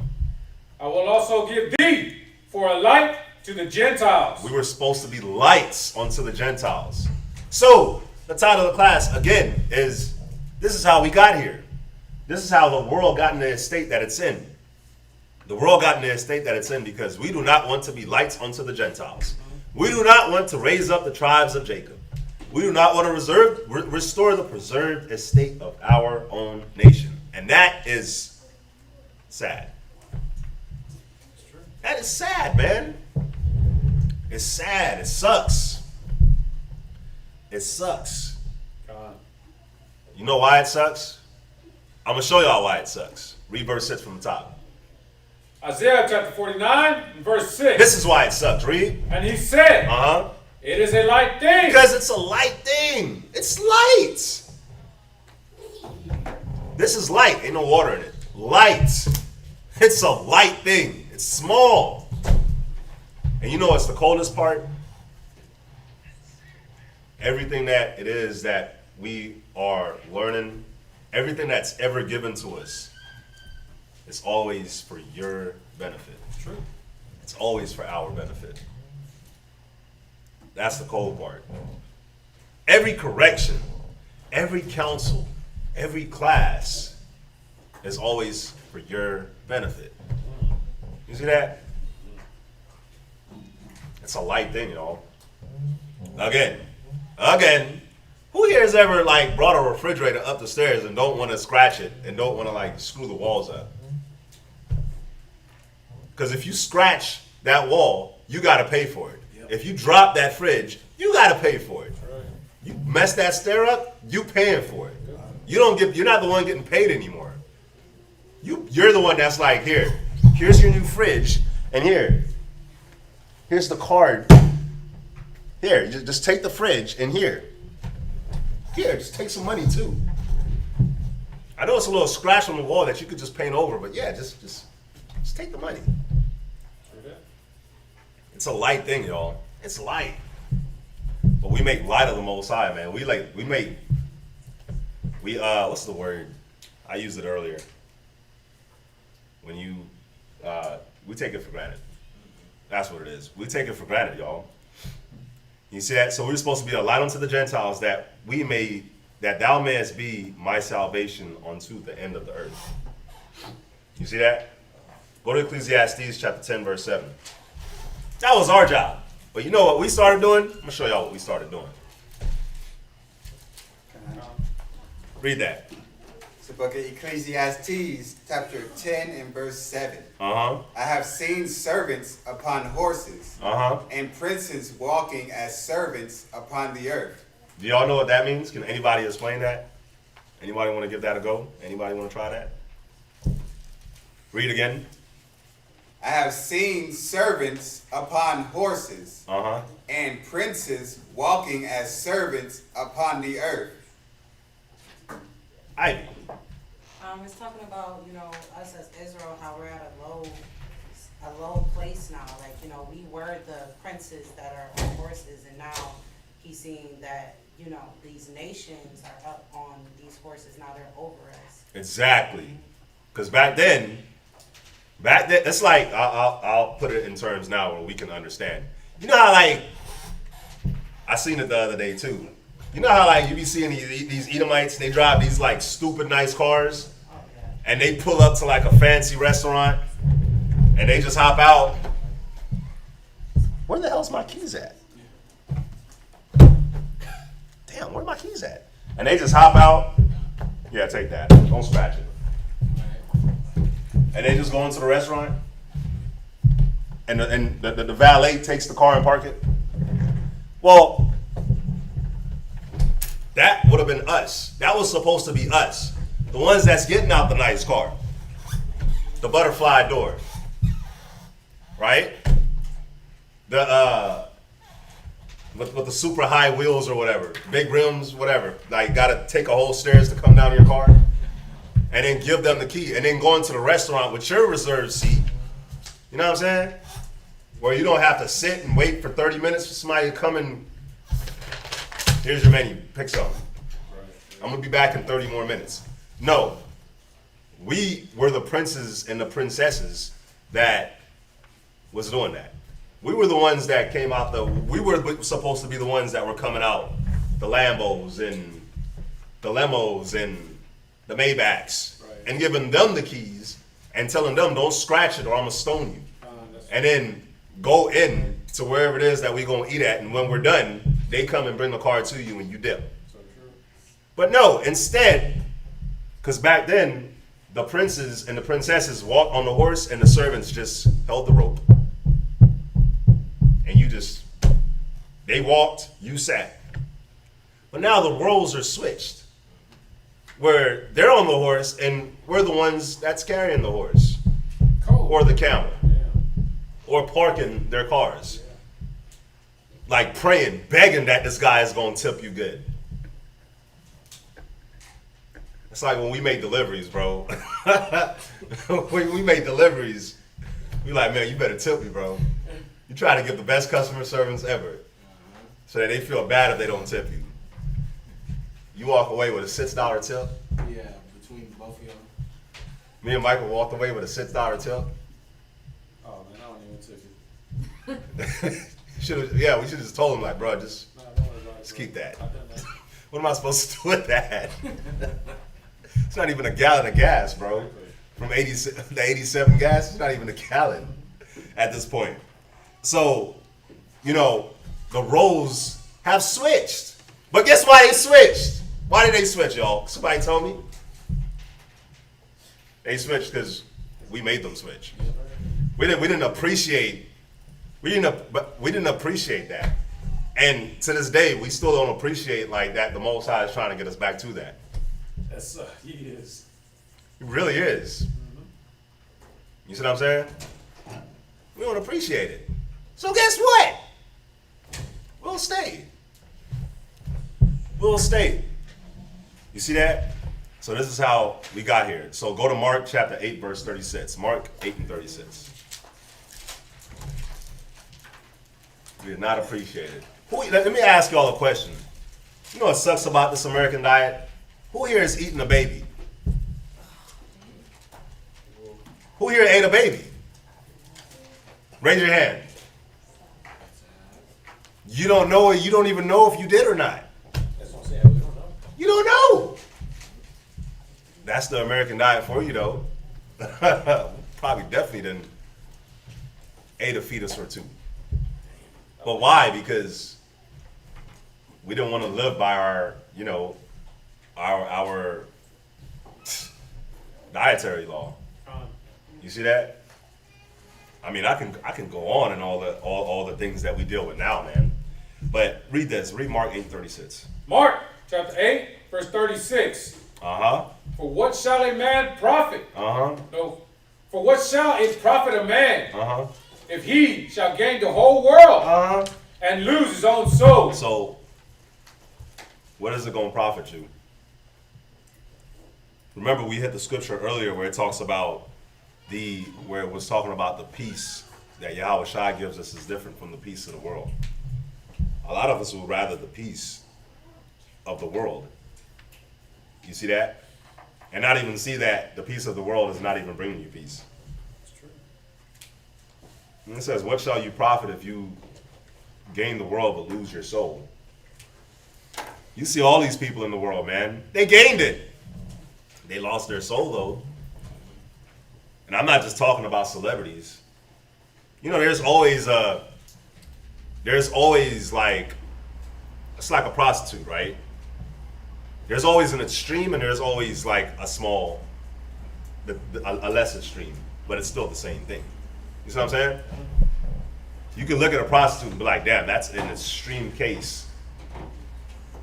I will also give thee for a light to the Gentiles. We were supposed to be lights unto the Gentiles. So, the title of the class, again, is this is how we got here. This is how the world got in the state that it's in. The world got in the state that it's in because we do not want to be lights unto the Gentiles. We do not want to raise up the tribes of Jacob. We do not want to restore the preserved estate of our own nation. And that is sad. That is sad, man. It's sad. It sucks. It sucks. You know why it sucks? I'm going to show y'all why it sucks. Read verse 6 from the top. Isaiah chapter 49, verse 6. This is why it sucks. Read. And he said, it is a light thing. Because it's a light thing. It's light. This is light. Ain't no water in it. Light. It's a light thing. It's small. And you know what's the coldest part? Everything that it is that we are learning, everything that's ever given to us, it's always for your benefit. True. It's always for our benefit. That's the cold part. Every correction, every counsel, every class is always for your benefit. You see that? It's a light thing, y'all. Again. Who here has ever brought a refrigerator up the stairs and don't want to scratch it and don't want to screw the walls up? Because if you scratch that wall, you got to pay for it. Yep. If you drop that fridge, you got to pay for it. Right. You mess that stair up, you paying for it. You're not the one getting paid anymore. You're the one that's here's your new fridge, and here's the card. Here, just take the fridge, and here, just take some money too. I know it's a little scratch on the wall that you could just paint over, but yeah, just take the money. It's a light thing, y'all. It's light. But we make light of the Most High, man. What's the word? I used it earlier. When we take it for granted. That's what it is. We take it for granted, y'all. You see that? So we're supposed to be a light unto the Gentiles that thou mayest be my salvation unto the end of the earth. You see that? Go to Ecclesiastes chapter 10, verse 7. That was our job. But you know what we started doing? I'm going to show y'all what we started doing. Read that. It's the book of Ecclesiastes, chapter 10 and verse 7. I have seen servants upon horses, and princes walking as servants upon the earth. Do y'all know what that means? Can anybody explain that? Anybody want to give that a go? Anybody want to try that? Read again. I have seen servants upon horses, and princes walking as servants upon the earth. Ivy. It's talking about, us as Israel, how we're at a low place now. We were the princes that are on horses, and now he's seeing that, these nations are up on these horses. Now they're over us. Exactly. Because back then, it's I'll put it in terms now where we can understand. You know how I seen it the other day too. You know how like you be seeing these Edomites, they drive these like stupid nice cars, and they pull up to like a fancy restaurant, and they just hop out. Where the hell's my keys at? Damn, where are my keys at? And they just hop out. Yeah, take that. Don't scratch it. And they just go into the restaurant, and the valet takes the car and park it. Well, that would have been us. That was supposed to be us. The ones that's getting out the nice car. The butterfly door. Right? The with the super high wheels or whatever. Big rims, whatever. Like gotta take a whole stairs to come down your car. And then give them the key. And then go into the restaurant with your reserved seat. You know what I'm saying? Where you don't have to sit and wait for 30 minutes for somebody to come and here's your menu, pick something. I'm gonna be back in 30 more minutes. No, we were the princes and the princesses that was doing that. We were the ones that came out we were supposed to be the ones that were coming out, the Lambos and the Lemos and the Maybachs, and giving them the keys and telling them, don't scratch it or I'm gonna stone you. And then go in to wherever it is that we gonna eat at, and when we're done, they come and bring the car to you and you dip. So true. But no, instead, because back then, the princes and the princesses walked on the horse and the servants just held the rope. And they walked, you sat. But now the roles are switched. Where they're on the horse and we're the ones that's carrying the horse. Or the camel. Or parking their cars. Like praying, begging that this guy is going to tip you good. It's like when we make deliveries, bro. When we make deliveries, we like, man, you better tip me, bro. You try to give the best customer service ever. So that they feel bad if they don't tip you. You walk away with a $6 tip. Yeah, between both of y'all. Me and Michael walked away with a $6 tip. Oh man, I don't even tip you. We should have just told him like, bro, just keep that. What am I supposed to do with that? It's not even a gallon of gas, bro. From the 87 gas, it's not even a gallon at this point. So, the roles have switched. But guess why they switched? Why did they switch, y'all? Somebody told me. They switched because we made them switch. We didn't appreciate that. And to this day, we still don't appreciate like that. The Most High is trying to get us back to that. He is. It really is. Mm-hmm. You see what I'm saying? We don't appreciate it. So guess what? We'll stay. We'll stay. You see that? So this is how we got here. So go to Mark chapter 8, verse 36. Mark 8 and 36. We did not appreciate it. Let me ask y'all a question. You know what sucks about this American diet? Who here is eating a baby? Who here ate a baby? Raise your hand. You don't know it. You don't even know if you did or not. That's what I'm saying. We don't know. You don't know. That's the American diet for you, though. Probably definitely didn't ate a fetus or two. But why? Because we didn't want to live by our dietary law. You see that? I mean, I can go on and all the things that we deal with now, man. But read this. Read Mark 8:36. Mark chapter 8, verse 36. For what shall a man profit? No. For what shall it profit a man if he shall gain the whole world and lose his own soul? So, what is it going to profit you? Remember, we hit the scripture earlier where it talks about where it was talking about the peace that Yahweh Shai gives us is different from the peace of the world. A lot of us would rather the peace of the world. You see that? And not even see that the peace of the world is not even bringing you peace. That's true. And it says, what shall you profit if you gain the world but lose your soul? You see all these people in the world, man. They gained it. They lost their soul, though. And I'm not just talking about celebrities. You know, there's always like, it's like a prostitute, right? There's always an extreme and there's always like a less extreme, but it's still the same thing. You see what I'm saying? You can look at a prostitute and be like, damn, that's an extreme case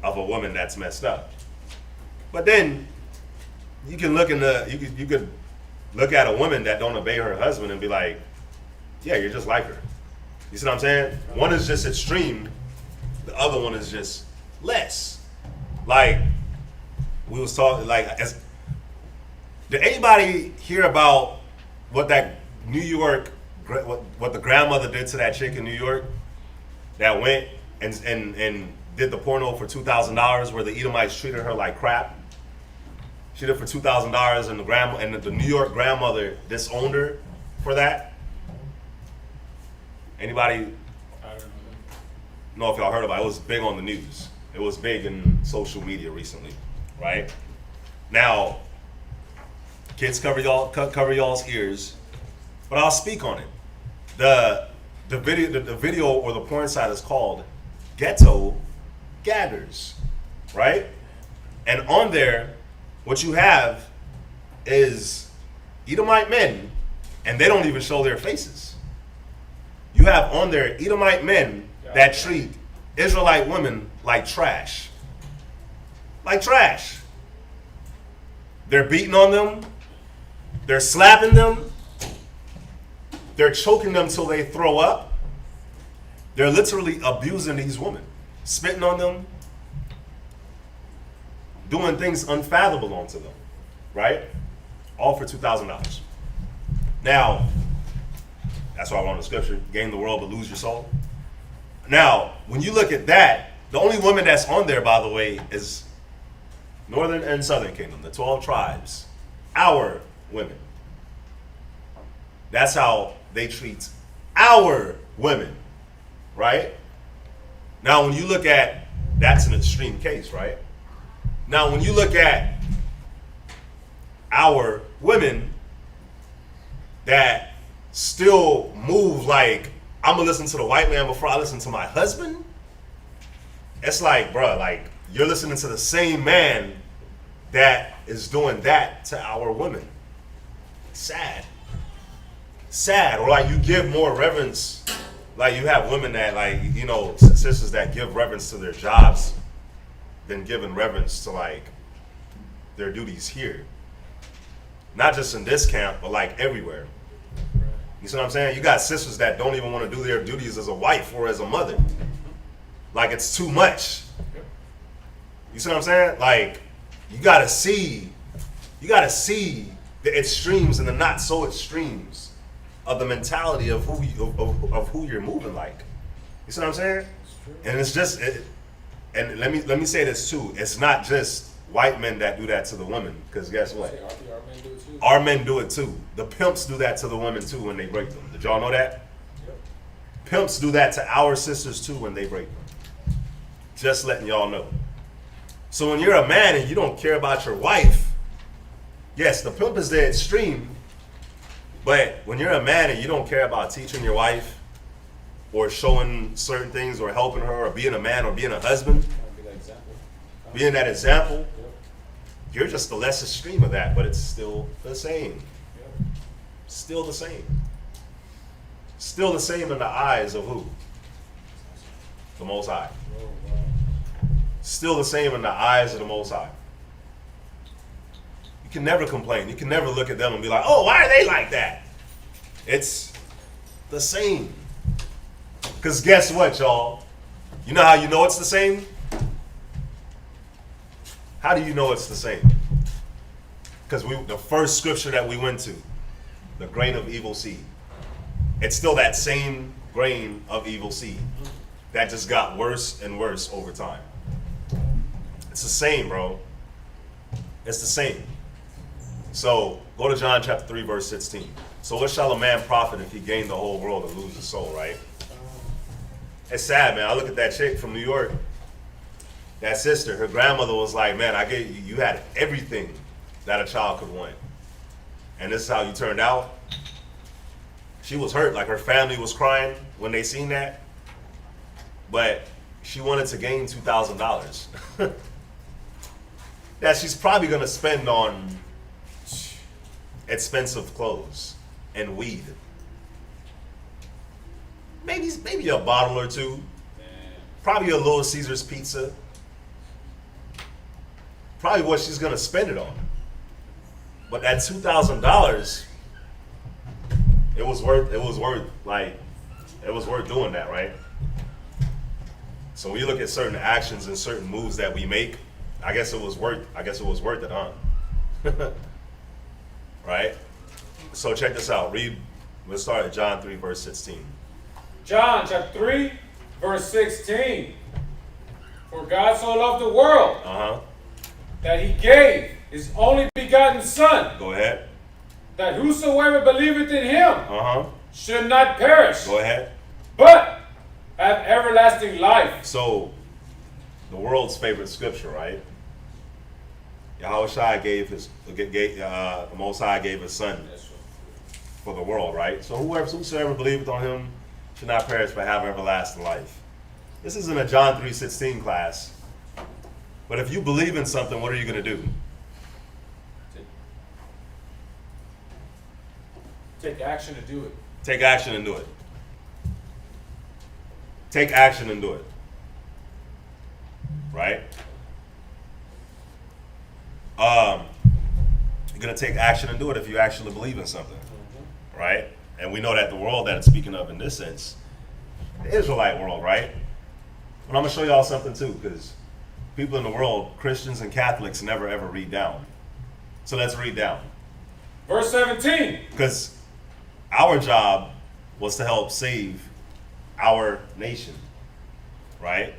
of a woman that's messed up. But then you can look you could look at a woman that don't obey her husband and be like, yeah, you're just like her. You see what I'm saying? One is just extreme, the other one is just less. Like we was talking, did anybody hear about what that New York, what the grandmother did to that chick in New York that went and did the porno for $2,000 where the Edomites treated her like crap? She did it for $2,000 and the New York grandmother disowned her for that. Anybody know if y'all heard about it? It was big on the news. It was big in social media recently, right? Now, kids, cover y'all's ears, but I'll speak on it. The video or the porn site is called Ghetto Gathers, right? And on there, what you have is Edomite men, and they don't even show their faces. You have on there Edomite men that treat Israelite women like trash. Like trash. They're beating on them. They're slapping them. They're choking them till they throw up. They're literally abusing these women, spitting on them, doing things unfathomable onto them, right? All for $2,000. Now, that's why I wrote the scripture, gain the world but lose your soul. Now, when you look at that, the only woman that's on there, by the way, is Northern and Southern Kingdom, the 12 tribes, our women. That's how they treat our women, right? Now, when you look at, that's an extreme case, right? Now, when you look at our women that still move like, I'm gonna listen to the white man before I listen to my husband, it's like, bruh, like, you're listening to the same man that is doing that to our women. Sad. Sad. Or like you give more reverence, like you have women that, like, you know, sisters that give reverence to their jobs than giving reverence to like their duties here. Not just in this camp, but like everywhere. You see what I'm saying? You got sisters that don't even want to do their duties as a wife or as a mother. Like it's too much. You see what I'm saying? Like you gotta see the extremes and the not so extremes of the mentality of who you're moving like. You see what I'm saying? And it's just and let me say this too. It's not just white men that do that to the women, because guess what? Our men do it too. The pimps do that to the women too when they break them. Did y'all know that? Yep. Pimps do that to our sisters too when they break them. Just letting y'all know. So when you're a man and you don't care about your wife, yes, the pimp is the extreme, but when you're a man and you don't care about teaching your wife or showing certain things or helping her or being a man or being a husband, being that example, you're just the less extreme of that, but it's still the same. Still the same. Still the same in the eyes of who? The Most High. Still the same in the eyes of the Most High. You can never complain. You can never look at them and be like, oh, why are they like that? It's the same. Because guess what, y'all? You know how you know it's the same? How do you know it's the same? Because the first scripture that we went to, the grain of evil seed, it's still that same grain of evil seed that just got worse and worse over time. It's the same, bro. It's the same. So go to John chapter 3, verse 16. So what shall a man profit if he gain the whole world and lose his soul, right? It's sad, man. I look at that chick from New York. that sister, her grandmother was like, man, I gave you, you had everything that a child could want. And this is how you turned out. She was hurt, like her family was crying when they seen that. But she wanted to gain $2,000. That she's probably gonna spend on expensive clothes and weed. Maybe a bottle or two. Probably a Little Caesar's pizza. Probably what she's gonna spend it on. But that $2,000, it was worth doing that, right? So when you look at certain actions and certain moves that we make, I guess it was worth it, huh? Right? So check this out. Let's start at John 3, verse 16. John chapter 3, verse 16. For God so loved the world that he gave his only begotten Son. Go ahead. That whosoever believeth in him should not perish. Go ahead. But have everlasting life. So, the world's favorite scripture, right? Yahweh gave the Most High gave his Son for the world, right? So whosoever believeth on him should not perish but have everlasting life. This isn't a John 3:16 class. But if you believe in something, what are you going to do? Take action to do it. Take action and do it. Take action and do it. Right? You're going to take action and do it if you actually believe in something. Right? And we know that the world that it's speaking of in this sense, the Israelite world, right? But I'm going to show y'all something too, because people in the world, Christians and Catholics, never ever read down. So let's read down. Verse 17. Because our job was to help save our nation. Right?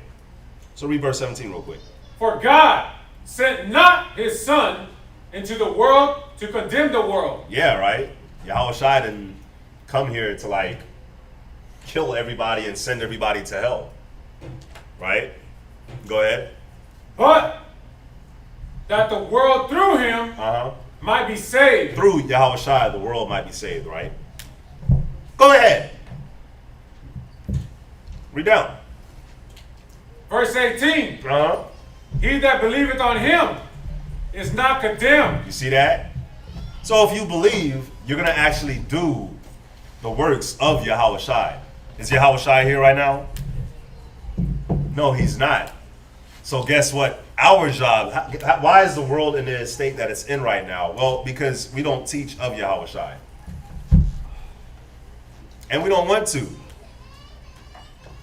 So read verse 17 real quick. For God sent not his Son into the world to condemn the world. Yeah, right? Yahweh didn't come here to like kill everybody and send everybody to hell. Right? Go ahead. But that the world through him might be saved. Through Yahweh the world might be saved, right? Go ahead. Read down. Verse 18. He that believeth on him is not condemned. You see that? So if you believe, you're going to actually do the works of Yahweh. Is Yahweh here right now? No, he's not. So guess what? Our job, why is the world in the state that it's in right now? Well, because we don't teach of Yahweh. And we don't want to.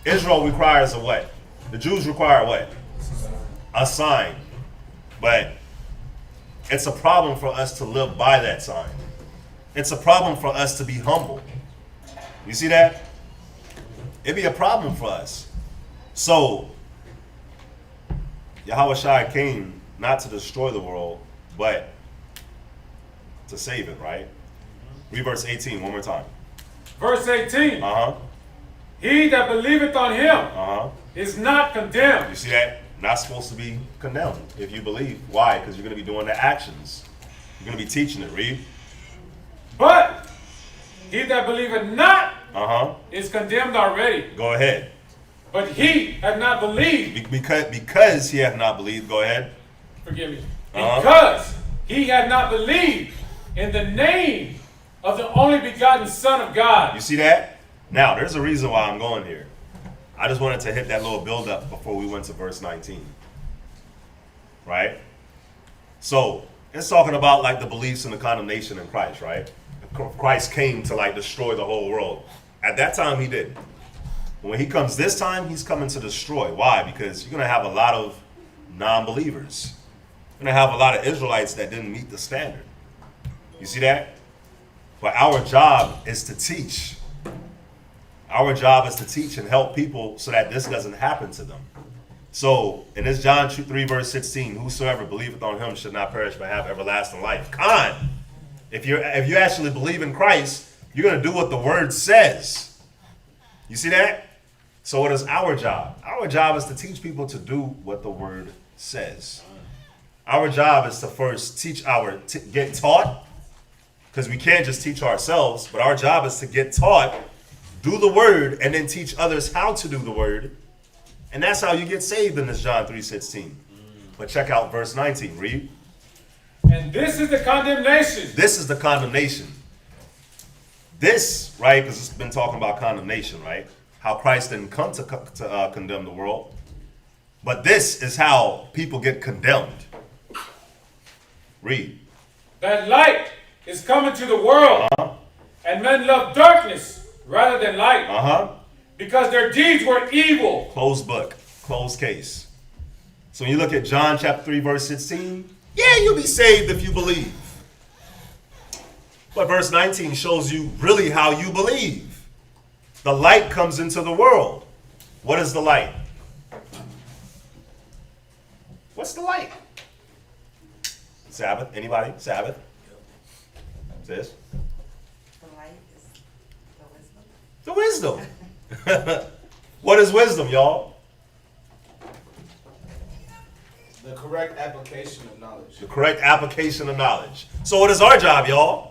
Israel requires a what? The Jews require what? A sign. But it's a problem for us to live by that sign. It's a problem for us to be humble. You see that? It'd be a problem for us. So, Yahweh came not to destroy the world, but to save it, right? Read verse 18 one more time. Verse 18. He that believeth on him is not condemned. You see that? Not supposed to be condemned if you believe. Why? Because you're going to be doing the actions. You're going to be teaching it. Read. But he that believeth not is condemned already. Go ahead. But he hath not believed. Because he hath not believed. Go ahead. Forgive me. Because he had not believed in the name of the only begotten Son of God. You see that? Now, there's a reason why I'm going here. I just wanted to hit that little build-up before we went to verse 19. Right? So, it's talking about like the beliefs and the condemnation in Christ, right? Christ came to like destroy the whole world. At that time, he did. When he comes this time, he's coming to destroy. Why? Because you're going to have a lot of non-believers. You're going to have a lot of Israelites that didn't meet the standard. You see that? But our job is to teach. Our job is to teach and help people so that this doesn't happen to them. So, in this John 3 verse 16, whosoever believeth on him should not perish but have everlasting life. If you actually believe in Christ, you're going to do what the word says. You see that? So what is our job? Our job is to teach people to do what the word says. Our job is to first get taught, because we can't just teach ourselves, but our job is to get taught, do the word, and then teach others how to do the word. And that's how you get saved in this John 3:16. But check out verse 19. Read. And this is the condemnation. This is the condemnation. This, right, because it's been talking about condemnation, right? How Christ didn't come to condemn the world. But this is how people get condemned. Read. That light is coming to the world, and men love darkness rather than light, because their deeds were evil. Closed book, closed case. So when you look at John chapter 3, verse 16, yeah, you'll be saved if you believe. But verse 19 shows you really how you believe. The light comes into the world. What is the light? What's the light? Sabbath. Anybody? Sabbath. Sis? The light is the wisdom. The wisdom. What is wisdom, y'all? The correct application of knowledge. The correct application of knowledge. So what is our job, y'all?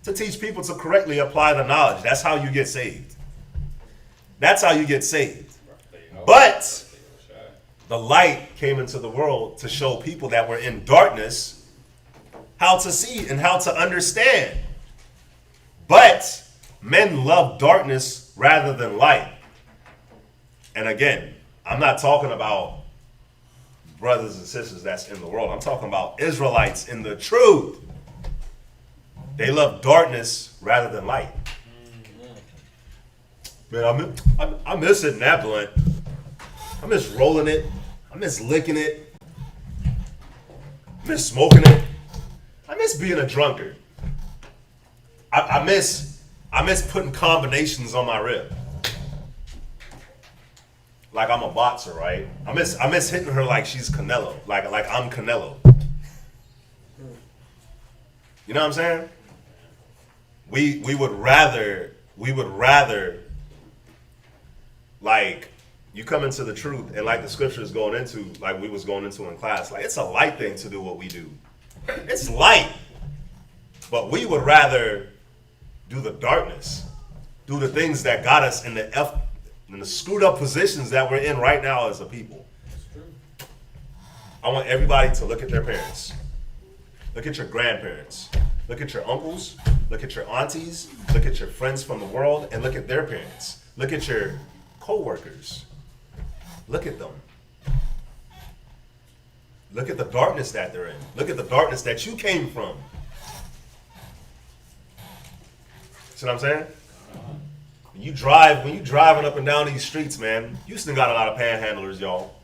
To teach people to correctly apply the knowledge. That's how you get saved. That's how you get saved. But the light came into the world to show people that were in darkness how to see and how to understand. But men love darkness rather than light. And again, I'm not talking about brothers and sisters that's in the world. I'm talking about Israelites in the truth. They love darkness rather than light. Man, I miss hitting that blunt. I miss rolling it. I miss licking it. I miss smoking it. I miss being a drunkard. I miss putting combinations on my rib. Like I'm a boxer, right? I miss hitting her like she's Canelo. Like I'm Canelo. You know what I'm saying? We would rather like you come into the truth and like the scripture is going into, like we was going into in class, like it's a light thing to do what we do. It's light. But we would rather do the darkness, do the things that got us in the screwed up positions that we're in right now as a people. I want everybody to look at their parents. Look at your grandparents. Look at your uncles. Look at your aunties. Look at your friends from the world and look at their parents. Look at your co-workers. Look at them. Look at the darkness that they're in. Look at the darkness that you came from. See what I'm saying? When you driving up and down these streets, man, Houston got a lot of panhandlers, y'all.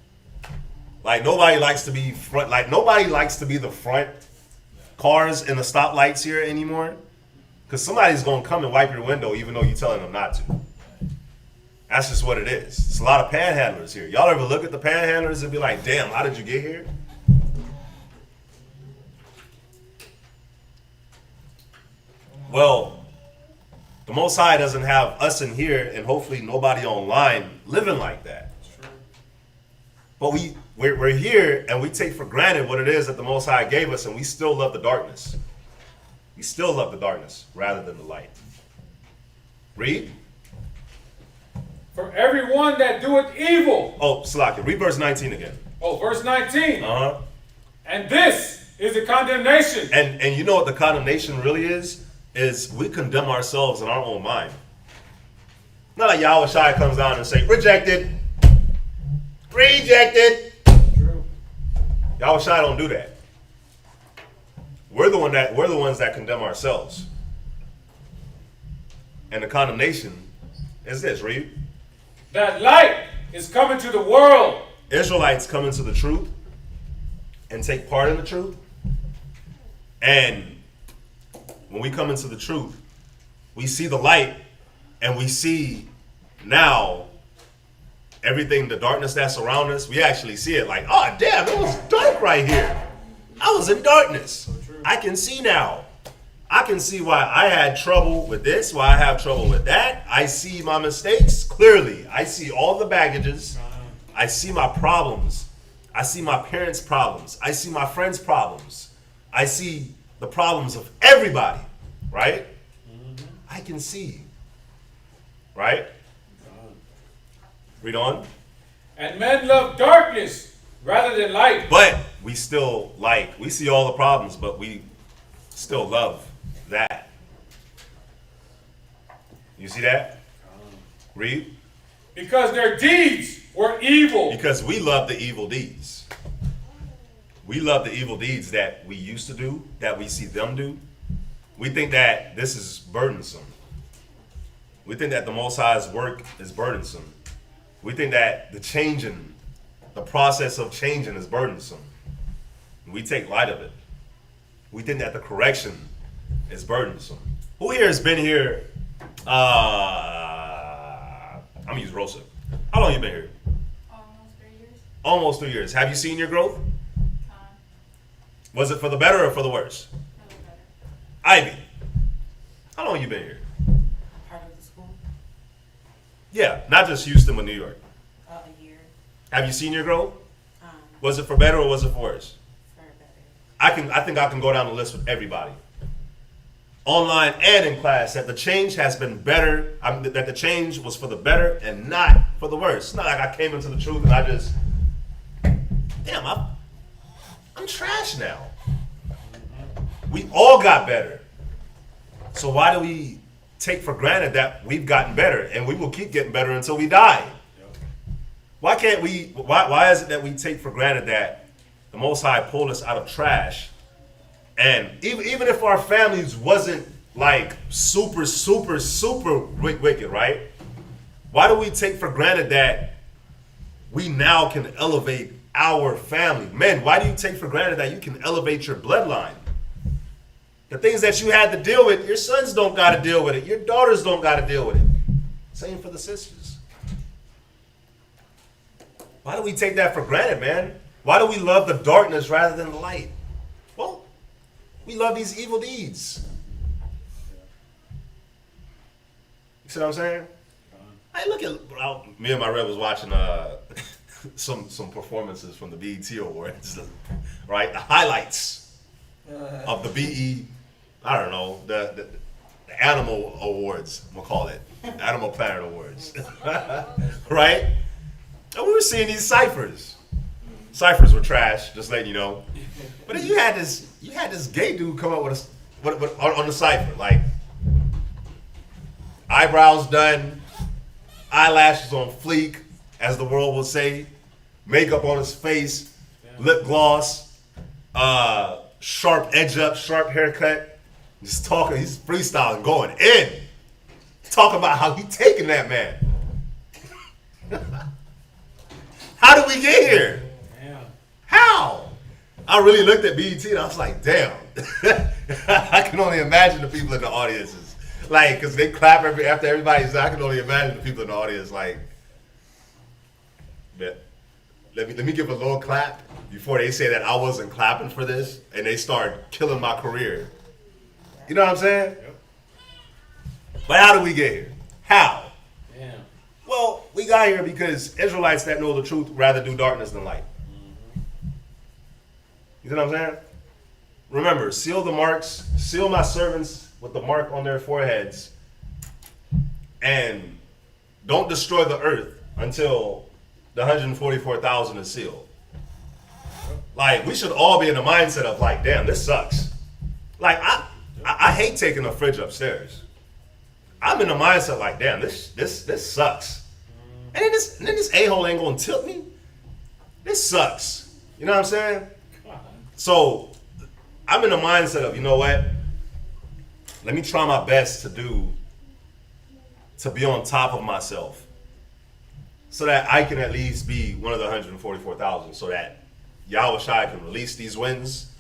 Like nobody likes to be front. Like nobody likes to be the front cars in the stoplights here anymore, because somebody's gonna come and wipe your window even though you're telling them not to. That's just what it is. It's a lot of panhandlers here. Y'all ever look at the panhandlers and be like, damn, how did you get here? Well, the Most High doesn't have us in here and hopefully nobody online living like that. But we're here and we take for granted what it is that the Most High gave us, and we still love the darkness. We still love the darkness rather than the light. Read. For everyone that doeth evil. Oh, Slakia, read verse 19 again. Oh, verse 19. Uh-huh. And this is the condemnation. And you know what the condemnation really is? Is we condemn ourselves in our own mind. Not like Yahweh Shai comes down and say, rejected. Rejected. True. Yahweh Shai don't do that. We're the ones that condemn ourselves. And the condemnation is this, read. That light is coming to the world. Israelites come into the truth and take part in the truth. And when we come into the truth, we see the light and we see now everything, the darkness that's around us. We actually see it like, oh, damn, it was dark right here. I was in darkness. I can see now. I can see why I had trouble with this, why I have trouble with that. I see my mistakes clearly. I see all the baggages. I see my problems. I see my parents' problems. I see my friends' problems. I see the problems of everybody, right? I can see, right? Read on. And men love darkness rather than light. But we still we see all the problems, but we still love that. You see that? Read. Because their deeds were evil. Because we love the evil deeds. We love the evil deeds that we used to do, that we see them do. We think that this is burdensome. We think that the Most High's work is burdensome. We think that the process of changing is burdensome. We take light of it. We think that the correction is burdensome. Who here has been here? I'm gonna use Rosa. How long you been here? Almost 3 years. Almost 3 years. Have you seen your growth? Time. Was it for the better or for the worse? A little better. Ivy, how long you been here? Part of the school, Yeah, not just Houston, but New York. a year, Have you seen your growth? um, Was it for better or was it for worse? for better. I think I can go down the list with everybody, online and in class, that the change has been better. That the change was for the better and not for the worse. It's not like I came into the truth and I just, damn, I'm trash now. We all got better. So why do we take for granted that we've gotten better, and we will keep getting better until we die? Why can't we? Why is it that we take for granted that the Most High pulled us out of trash? And even if our families wasn't like super wicked, right? Why do we take for granted that we now can elevate our family? Men, why do you take for granted that you can elevate your bloodline? The things that you had to deal with, your sons don't got to deal with it. Your daughters don't got to deal with it. Same for the sisters. Why do we take that for granted, man? Why do we love the darkness rather than the light? Well, we love these evil deeds. You see what I'm saying? Hey, look at me and my red was watching some performances from the BET Awards, right? The highlights of the BE, I don't know, the Animal Awards, we'll call it, Animal Planet Awards, right? And we were seeing these ciphers. Ciphers were trash, just letting you know. But then you had this gay dude come up with on the cipher, like eyebrows done, eyelashes on fleek, as the world will say, makeup on his face, lip gloss, sharp edge up, sharp haircut, just talking, he's freestyling, going in, talking about how he taking that man. How did we get here? How? I really looked at BET and I was like, damn. I can only imagine the people in the audiences. Like, because they clap after everybody's, I can only imagine the people in the audience like, let me give a little clap before they say that I wasn't clapping for this and they start killing my career. You know what I'm saying? Yep. But how did we get here? How? Yeah. Well, we got here because Israelites that know the truth rather do darkness than light. You know what I'm saying? Remember, seal the marks, seal my servants with the mark on their foreheads, and don't destroy the earth until the 144,000 is sealed. Like, we should all be in the mindset of like, damn, this sucks. Like, I hate taking a fridge upstairs. I'm in the mindset like, damn, this sucks. And then this a-hole ain't gonna tilt me. This sucks. You know what I'm saying? So I'm in the mindset of, you know what? Let me try my best to be on top of myself so that I can at least be one of the 144,000 so that Yahweh Shai can release these winds.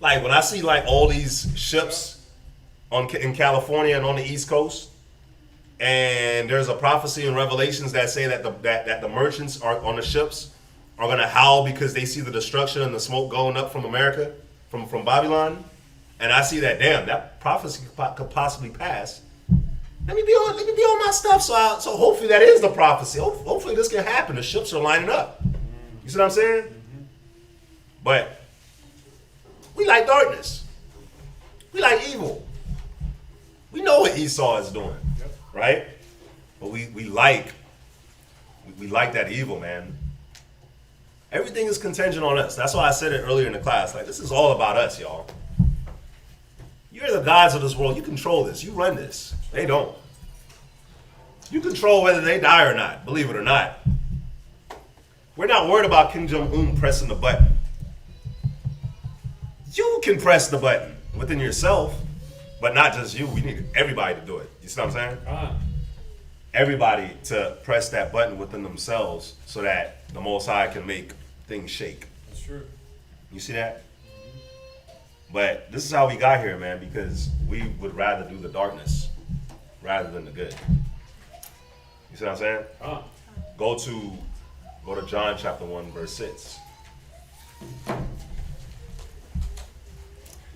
Like when I see like all these ships in California and on the East Coast, and there's a prophecy in Revelations that say that the merchants are on the ships are going to howl because they see the destruction and the smoke going up from America, from Babylon. and I see that, damn, that prophecy could possibly pass. Let me be on my stuff. So hopefully that is the prophecy. Hopefully this can happen. The ships are lining up. You see what I'm saying? But we like darkness. We like evil. We know what Esau is doing, right? But we like that evil, man. Everything is contingent on us. That's why I said it earlier in the class. Like, this is all about us, y'all. You're the gods of this world. You control this. You run this. They don't. You control whether they die or not, believe it or not. We're not worried about Kim Jong-un pressing the button. You can press the button within yourself, but not just you. We need everybody to do it. You see what I'm saying? Everybody to press that button within themselves so that the Most High can make things shake. That's true. You see that? But this is how we got here, man, because we would rather do the darkness rather than the good. You see what I'm saying? Go to John chapter 1, verse 6.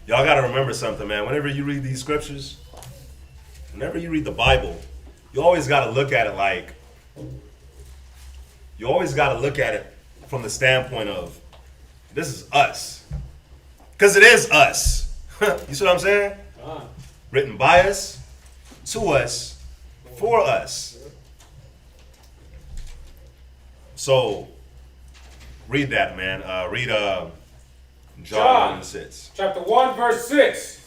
Y'all got to remember something, man. Whenever you read these scriptures, whenever you read the Bible, you always got to look at it like, you always got to look at it from the standpoint of, this is us. Because it is us. You see what I'm saying? Written by us, to us, for us. So, read that, man. Read John 1 6. Chapter 1, verse 6.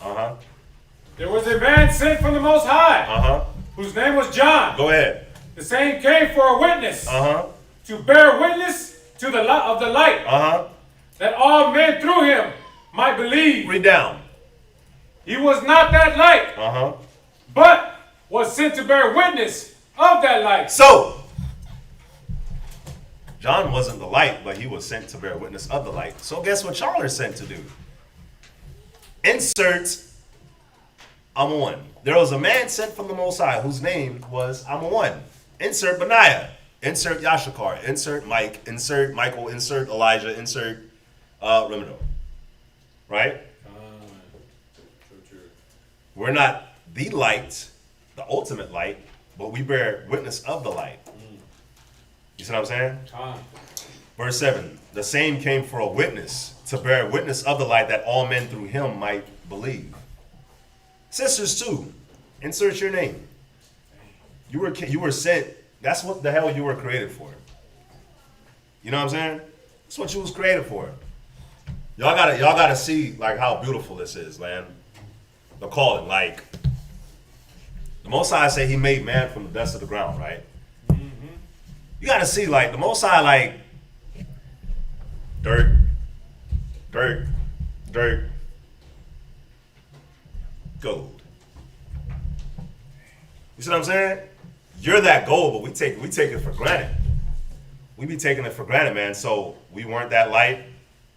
There was a man sent from the Most High, whose name was John. Go ahead. The same came for a witness, to bear witness to the light of the light, that all men through him might believe. Read down. He was not that light, but was sent to bear witness of that light. So, John wasn't the light, but he was sent to bear witness of the light. So guess what y'all are sent to do? Insert I'm-a-one. There was a man sent from the Most High whose name was I'm-a-one. Insert Benaiah. Insert Yashakar. Insert Mike. Insert Michael. Insert Elijah. Insert Remino. Right? We're not the light, the ultimate light, but we bear witness of the light. You see what I'm saying? Verse 7. The same came for a witness, to bear witness of the light, that all men through him might believe. Sisters too. Insert your name. You were sent. That's what the hell you were created for. You know what I'm saying? That's what you was created for. Y'all gotta see like how beautiful this is, man. The calling, like the Most High say he made man from the dust of the ground, right? You gotta see like the Most High, like dirt, gold. You see what I'm saying? You're that gold, but we take it for granted. We be taking it for granted, man. So we weren't that light,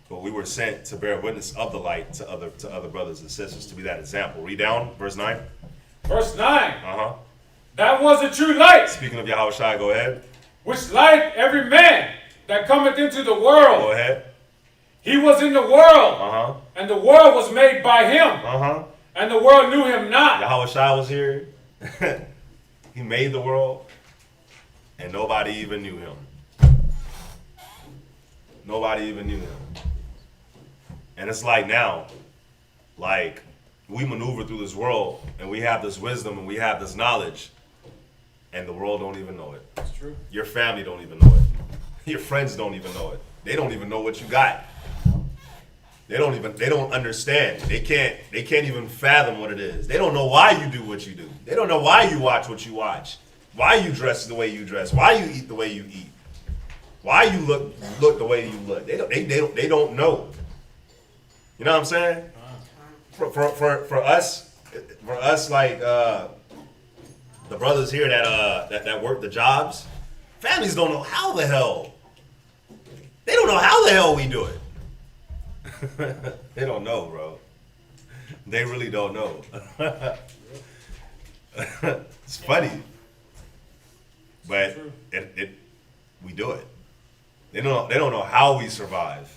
but we were sent to bear witness of the light to other brothers and sisters, to be that example. Read down, verse 9. Verse 9. That was the true light. Speaking of Yahweh Shai, go ahead. Which light every man that cometh into the world. Go ahead. He was in the world, and the world was made by him, and the world knew him not. Yahweh Shai was here. He made the world, and nobody even knew him. Nobody even knew him. And it's like now, like we maneuver through this world, and we have this wisdom, and we have this knowledge, and the world don't even know it. That's true. Your family don't even know it. Your friends don't even know it. They don't even know what you got. They don't understand. They can't even fathom what it is. They don't know why you do what you do. They don't know why you watch what you watch. Why you dress the way you dress. Why you eat the way you eat. Why you look the way you look. They don't know. You know what I'm saying? For us like the brothers here that work the jobs, families don't know how the hell. They don't know how the hell we do it. They don't know, bro. They really don't know. It's funny, but we do it. They don't know how we survive,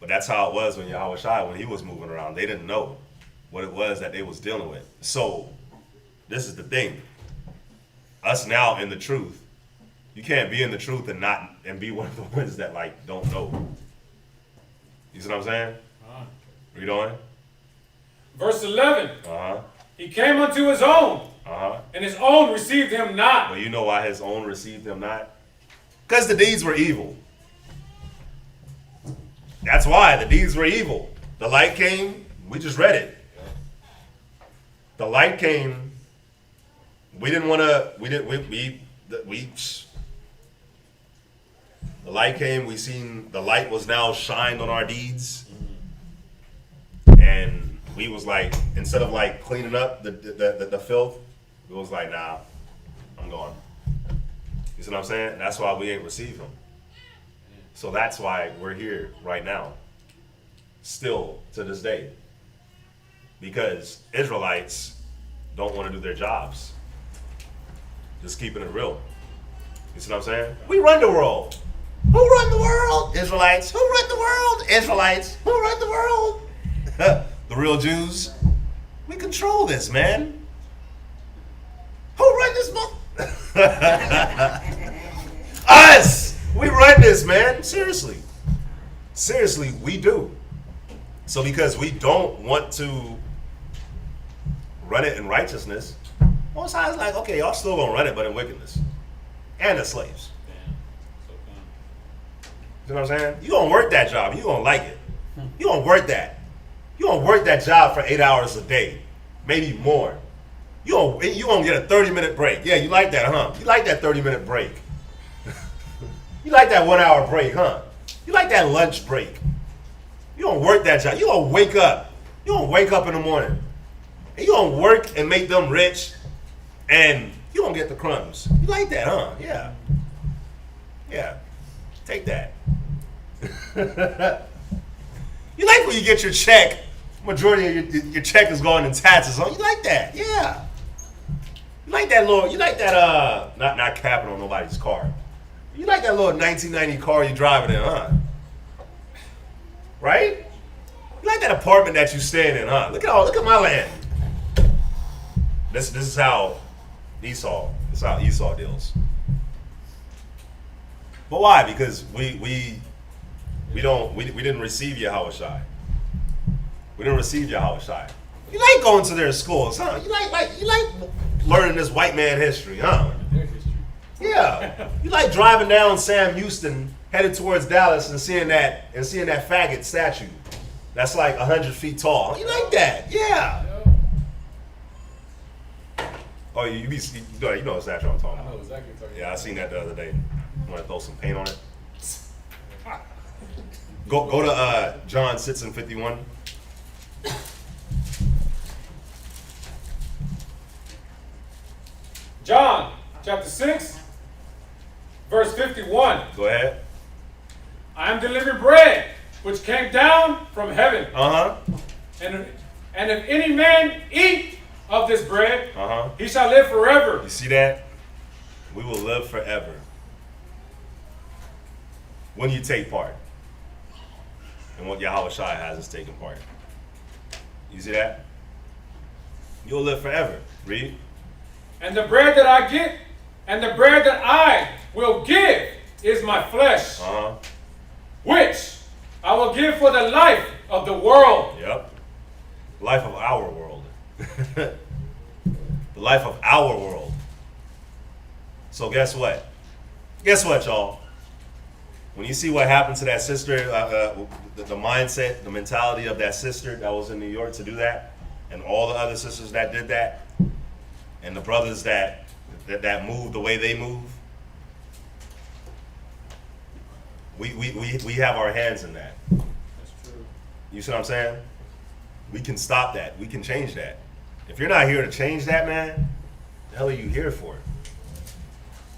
But that's how it was when Yahweh Shai, when he was moving around. They didn't know what it was that they was dealing with. So this is the thing. Us now in the truth, you can't be in the truth and be one of the ones that like don't know. You see what I'm saying? Read on. Verse 11. He came unto his own, and his own received him not. Well, you know why his own received him not? Because the deeds were evil. That's why the deeds were evil. The light came. We just read it. The light came. We didn't want to. The light came. We seen the light was now shined on our deeds, and we was like, instead of like cleaning up the filth, it was like, nah, I'm gone. You see what I'm saying? That's why we ain't received him. So that's why we're here right now, still to this day, because Israelites don't want to do their jobs. Just keeping it real. You see what I'm saying? We run the world. Who run the world? Israelites. Who run the world? Israelites. Who run the world? The real Jews. We control this, man. Who run this book? Us! We run this, man. Seriously. Seriously, we do. So because we don't want to run it in righteousness, Most High is like, okay, y'all still gonna run it, but in wickedness. And the slaves. You know what I'm saying? You gonna work that job. You gonna like it. You gonna work that. You gonna work that job for 8 hours a day, maybe more. You gonna get a 30-minute break. Yeah, you like that, huh? You like that 30-minute break. You like that 1 hour break, huh? You like that lunch break. You gonna work that job. You gonna wake up. You gonna wake up in the morning. And you gonna work and make them rich, and you gonna get the crumbs. You like that, huh? Yeah. Yeah. Take that. You like when you get your check, majority of your check is going in taxes. Oh, you like that? Yeah. You like that little, you like that, not capping on nobody's car. You like that little 1990 car you driving in, huh? Right? You like that apartment that you staying in, huh? Look at my land. This is how Esau deals. But why? Because we didn't receive Yahweh Shai. We didn't receive Yahweh Shai. You like going to their schools, huh? You like learning this white man history, huh? Yeah. You like driving down Sam Houston, headed towards Dallas, and seeing that faggot statue that's like 100 feet tall. You like that? Yeah. Oh, you know the statue I'm talking about. I know exactly what you're talking Yeah, I seen that the other day. Want to throw some paint on it? Go to John 6:51. John chapter 6, verse 51. Go ahead. I am the living bread which came down from heaven. And if any man eat of this bread, he shall live forever. You see that? We will live forever. When you take part. And what Yahweh Shai has is taking part. You see that? You'll live forever. Read. And the bread that I get, and the bread that I will give is my flesh, which I will give for the life of the world. Yep. Life of our world. The life of our world. So guess what? Guess what, y'all? When you see what happened to that sister, the mindset, the mentality of that sister that was in New York to do that, and all the other sisters that did that, and the brothers that moved the way they move, we have our hands in that. That's true. You see what I'm saying? We can stop that. We can change that. If you're not here to change that, man, the hell are you here for?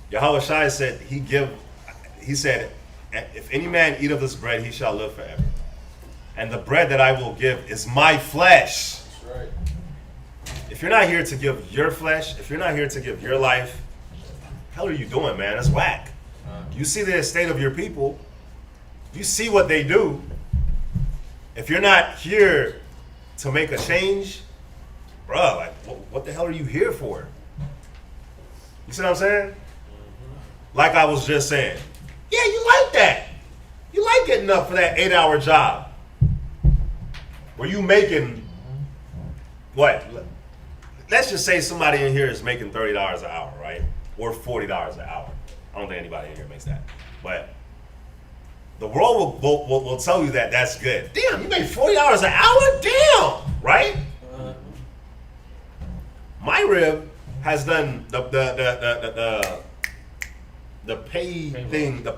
Yahweh Shai said, he said, if any man eat of this bread, he shall live forever. And the bread that I will give is my flesh. That's right. If you're not here to give your flesh, if you're not here to give your life, the hell are you doing, man? That's whack. You see the state of your people. You see what they do. If you're not here to make a change, bruh, like, what the hell are you here for? You see what I'm saying? Like I was just saying. Yeah, you like that. You like getting up for that 8-hour job. Where you making, what? Let's just say somebody in here is making $30 an hour, right? Or $40 an hour. I don't think anybody in here makes that. But the world will tell you that that's good. Damn, you make $40 an hour? Damn, right? My rib has done the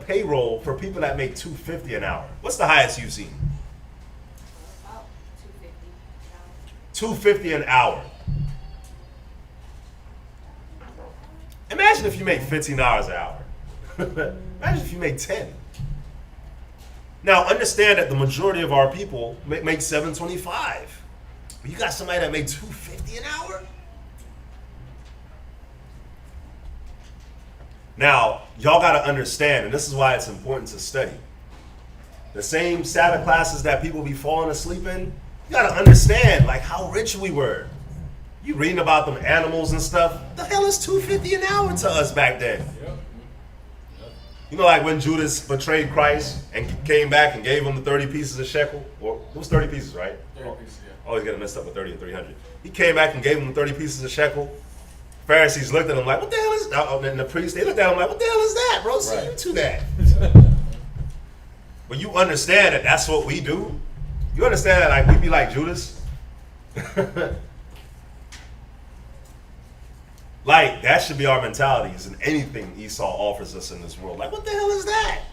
payroll for people that make $250 an hour. What's the highest you've seen? About $250 $250 an hour. Imagine if you make $15 an hour. Imagine if you make 10. Now understand that the majority of our people make $725. But you got somebody that makes $250 an hour? Now, y'all got to understand, and this is why it's important to study. The same Sabbath classes that people be falling asleep in, you got to understand, like, how rich we were. You reading about them animals and stuff, the hell is $250 an hour to us back then? Yep. You know, like when Judas betrayed Christ and came back and gave him the 30 pieces of shekel? Or it was 30 pieces, right? 30 pieces, yeah. Always getting messed up with 30 and 300. He came back and gave him the 30 pieces of shekel. Pharisees looked at him like, what the hell is that? And the priests, they looked at him like, what the hell is that, bro? See you to that. But you understand that that's what we do? You understand that, like, we be like Judas? Like, that should be our mentality, is in anything Esau offers us in this world. Like, what the hell is that?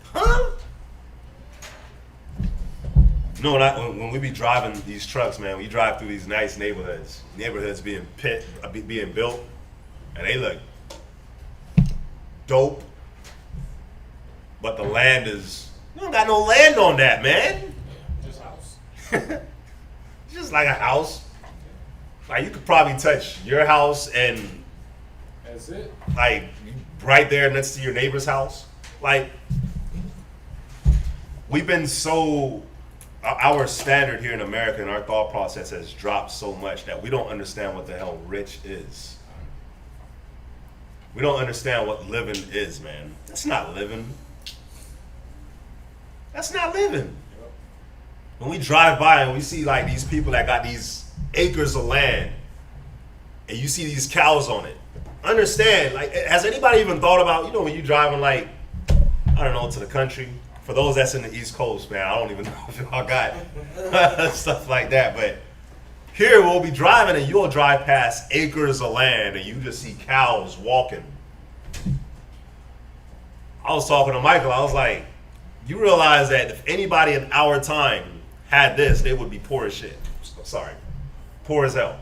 Huh? You know, when we be driving these trucks, man, we drive through these nice neighborhoods being built, and they look dope, but the land is, you don't got no land on that, man. Yeah, just house. Just like a house. Like, you could probably touch your house and, That's it. like, right there next to your neighbor's house. Like, we've been so, our standard here in America and our thought process has dropped so much that we don't understand what the hell rich is. We don't understand what living is, man. That's not living. That's not living. When we drive by and we see, like, these people that got these acres of land and you see these cows on it, understand, like, has anybody even thought about, you know, when you driving, like, I don't know, to the country, for those that's in the East Coast, man, I don't even know if y'all got stuff like that, but here we'll be driving and you'll drive past acres of land and you just see cows walking. I was talking to Michael, I was like, you realize that if anybody in our time had this, they would be poor as shit. Sorry. Poor as hell.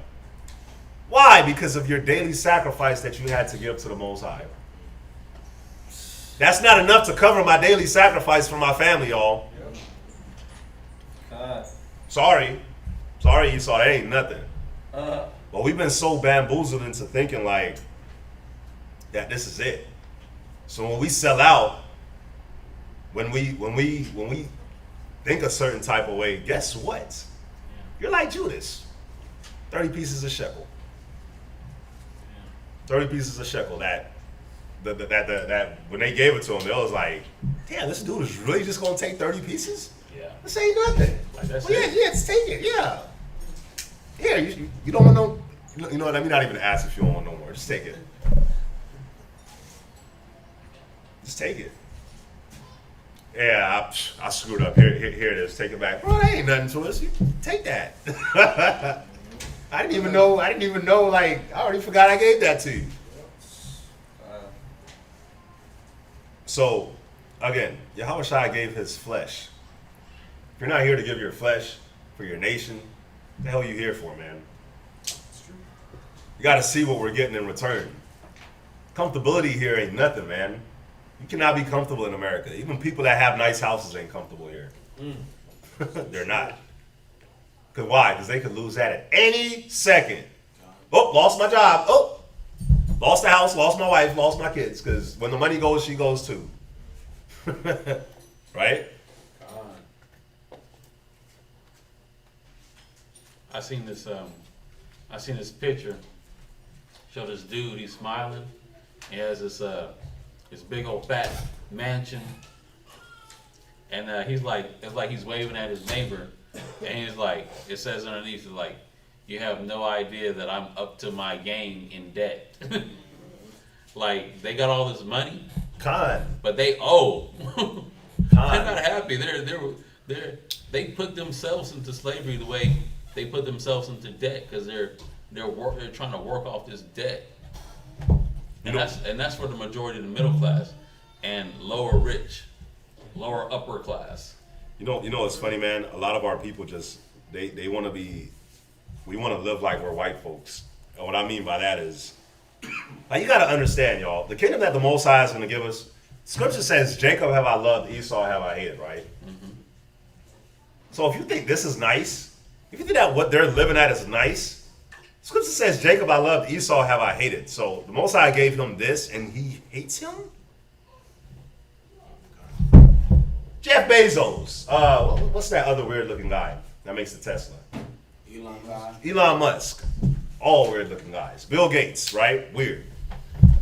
Why? Because of your daily sacrifice that you had to give to the Most High. That's not enough to cover my daily sacrifice for my family, y'all. Sorry, Esau, that ain't nothing. But we've been so bamboozled into thinking like that this is it. So when we sell out, when we think a certain type of way, guess what? You're like Judas. 30 pieces of shekel. 30 pieces of shekel. That when they gave it to him, they was like, damn, this dude is really just gonna take 30 pieces? Yeah. This ain't nothing. Like, that's it. Yeah, take it, yeah. Here, you don't want no, you know what, let me not even ask if you don't want no more. Just take it. Just take it. Yeah, I screwed up. Here it is. Take it back. Bro, that ain't nothing to us. You take that. I didn't even know, like, I already forgot I gave that to you. So, again, Yahweh Shai gave his flesh. If you're not here to give your flesh for your nation, what the hell are you here for, man? You got to see what we're getting in return. Comfortability here ain't nothing, man. You cannot be comfortable in America. Even people that have nice houses ain't comfortable here. They're not. Cause why? Because they could lose that at any second. Oh, lost my job. Oh, lost the house, lost my wife, lost my kids. Because when the money goes, she goes too. Right? I seen this picture. Show this dude, he's smiling. He has this big old fat mansion, and he's like, it's like he's waving at his neighbor, and he's like, it says underneath, it's like, you have no idea that I'm up to my game in debt. Like, they got all this money, but they owe. They're not happy. They put themselves into slavery the way they put themselves into debt because they're trying to work off this debt. And that's for the majority of the middle class and lower upper class. You know what's funny, man? A lot of our people just they want to be. We want to live like we're white folks, and what I mean by that is, like, you got to understand, y'all. The kingdom that the Most High is going to give us. Scripture says, "Jacob have I loved, Esau have I hated." Right. Mm-hmm. So if you think this is nice, if you think that what they're living at is nice, Scripture says, "Jacob I loved, Esau have I hated." So the Most High gave him this, and he hates him. Jeff Bezos. What's that other weird-looking guy that makes the Tesla? Elon Musk. All weird-looking guys. Bill Gates, right? Weird.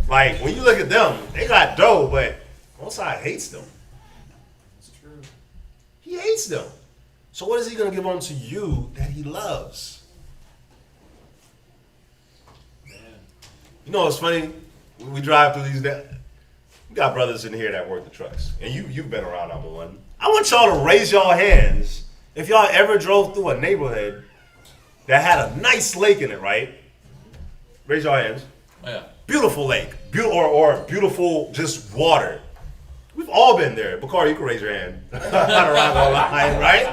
Like, when you look at them, they got dough, but Most High hates them. It's true. He hates them. So what is he going to give unto you that he loves? Man. You know what's funny? We drive through these... We got brothers in here that work the trucks. And you've been around, I'm one. I want y'all to raise y'all hands if y'all ever drove through a neighborhood that had a nice lake in it, right? Raise your hands. Oh, yeah. Beautiful lake. Or beautiful just water. We've all been there. Bakari, you can raise your hand. Right?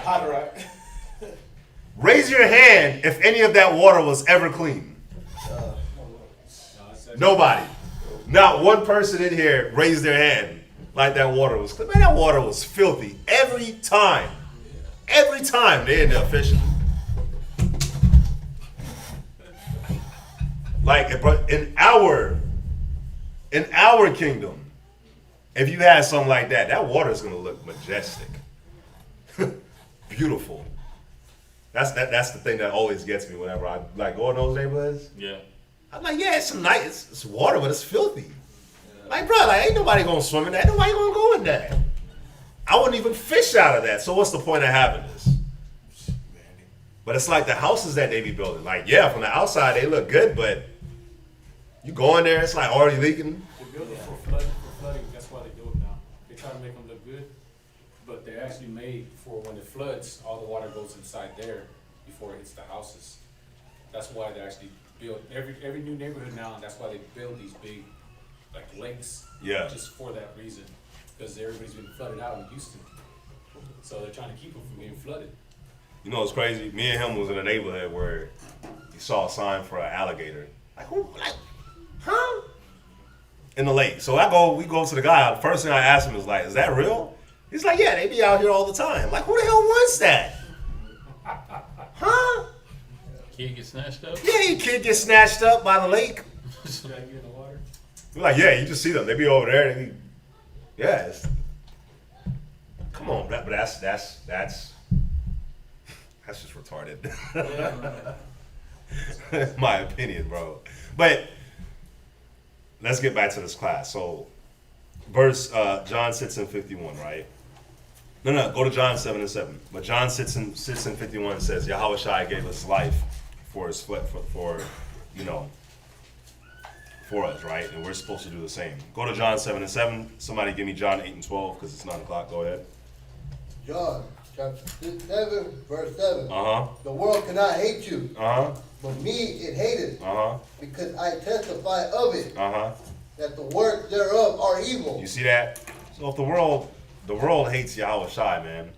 Raise your hand if any of that water was ever clean. Nobody. Not one person in here raised their hand like that water was clean. Man, that water was filthy every time. Every time they end up fishing. Like, in our kingdom, if you had something like that, that water is going to look majestic. Beautiful. That's the thing that always gets me whenever I like go in those neighborhoods. Yeah. I'm like, yeah, it's nice. It's water, but it's filthy. Yeah. Like, bro, like, ain't nobody going to swim in that. Nobody going to go in that. I wouldn't even fish out of that. So what's the point of having this? But it's like the houses that they be building. Like, yeah, from the outside they look good, but you go in there, it's like already leaking. They build it for flooding. That's why they do it now. They try to make them look good, but they're actually made for when it floods, all the water goes inside there before it hits the houses. That's why they actually build every new neighborhood now, and that's why they build these big like lakes. Yeah. Just for that reason, because everybody's been flooded out in Houston, so they're trying to keep them from getting flooded. You know what's crazy? Me and him was in a neighborhood where he saw a sign for an alligator. Like, who? Like, huh? In the lake. So we go to the guy. The first thing I asked him is like, is that real? He's like, yeah, they be out here all the time. Like, who the hell wants that? Huh? Kid get snatched up? Yeah, kid gets snatched up by the lake. Should I get in the water? We're like, yeah, you just see them. They be over there. Yeah. Come on, but that's just retarded. My opinion, bro. But let's get back to this class. So, verse John 6:51, right? No, go to John 7:7. But John 6:51 says, Yahweh Shai gave us life for us, for us, right? And we're supposed to do the same. Go to John 7:7. Somebody give me John 8:12 because it's 9 o'clock. Go ahead. John chapter 7, verse 7. Uh-huh. The world cannot hate you. Uh-huh. But me it hated. Uh-huh. Because I testify of it. Uh-huh. That the works thereof are evil. You see that? So if the world hates Yahweh Shai, man.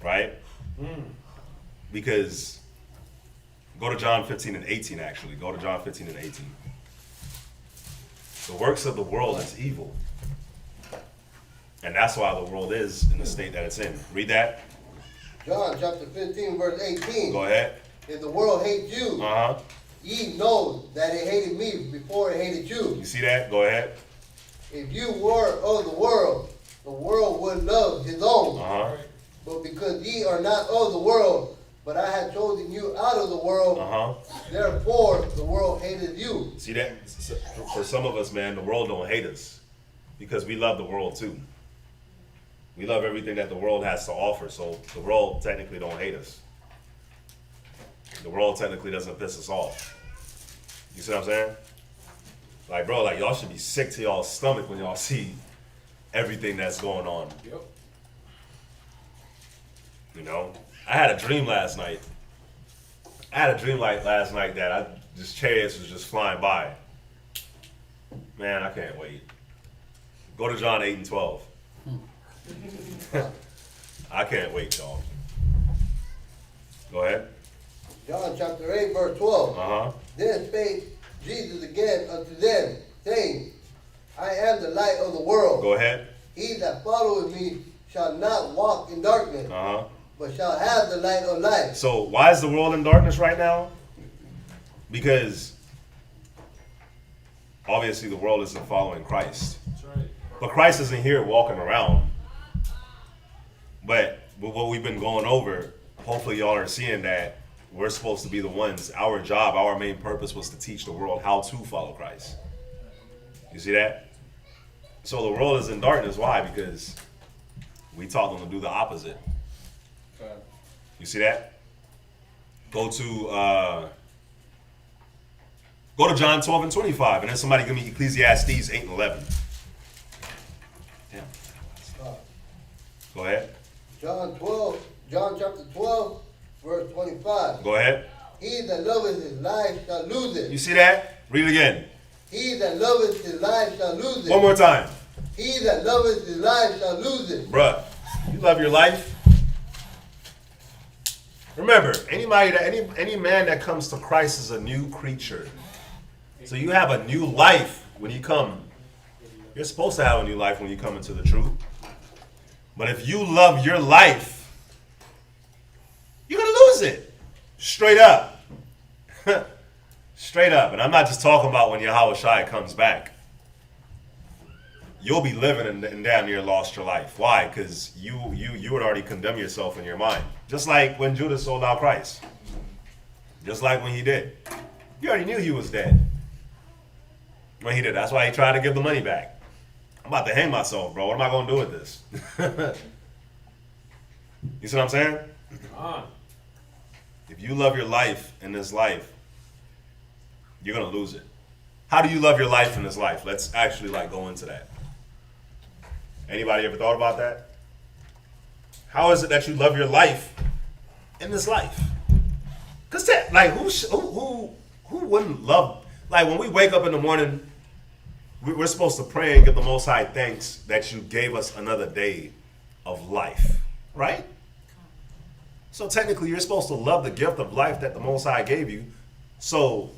Right? Because go to John 15:18 actually. Go to John 15:18. The works of the world is evil. And that's why the world is in the state that it's in. Read that. John chapter 15, verse 18. Go ahead. If the world hates you, Uh-huh. ye know that it hated me before it hated you. You see that? Go ahead. If you were of the world would love his own. Uh-huh. But because ye are not of the world, but I had chosen you out of the world. Therefore, the world hated you. See that? For some of us, man, the world don't hate us because we love the world too. We love everything that the world has to offer, so the world technically don't hate us. The world technically doesn't piss us off. You see what I'm saying? Like, bro, like y'all should be sick to y'all's stomach when y'all see everything that's going on. Yep. You know? I had a dream last night. Last night that just chariots was just flying by. Man, I can't wait. Go to John 8 and 12. I can't wait, y'all. Go ahead. John chapter 8, verse 12. Then spake Jesus again unto them, saying, I am the light of the world. Go ahead. He that followeth me shall not walk in darkness, but shall have the light of life. So why is the world in darkness right now? Because obviously the world isn't following Christ. That's right. But Christ isn't here walking around. But with what we've been going over, hopefully y'all are seeing that we're supposed to be the ones. Our job, our main purpose was to teach the world how to follow Christ. You see that? So the world is in darkness. Why? Because we taught them to do the opposite. Okay. You see that? Go to John 12 and 25, and then somebody give me Ecclesiastes 8 and 11. Damn. Go ahead. John chapter 12, verse 25. Go ahead. He that loveth his life shall lose it. You see that? Read it again. He that loveth his life shall lose it. One more time. He that loveth his life shall lose it. Bruh, you love your life? Remember, any man that comes to Christ is a new creature. So you have a new life when you come. You're supposed to have a new life when you come into the truth. But if you love your life, you're going to lose it. Straight up. Straight up. And I'm not just talking about when Yahweh comes back. You'll be living and damn near lost your life. Why? Because you would already condemn yourself in your mind. Just like when Judas sold out Christ. Just like when he did. You already knew he was dead. When he did. That's why he tried to give the money back. I'm about to hang myself, bro. What am I going to do with this? You see what I'm saying? If you love your life in this life, you're going to lose it. How do you love your life in this life? Let's actually go into that. Anybody ever thought about that? How is it that you love your life in this life? Because who wouldn't love, when we wake up in the morning, we're supposed to pray and give the Most High thanks that you gave us another day of life, right? So technically, you're supposed to love the gift of life that the Most High gave you. So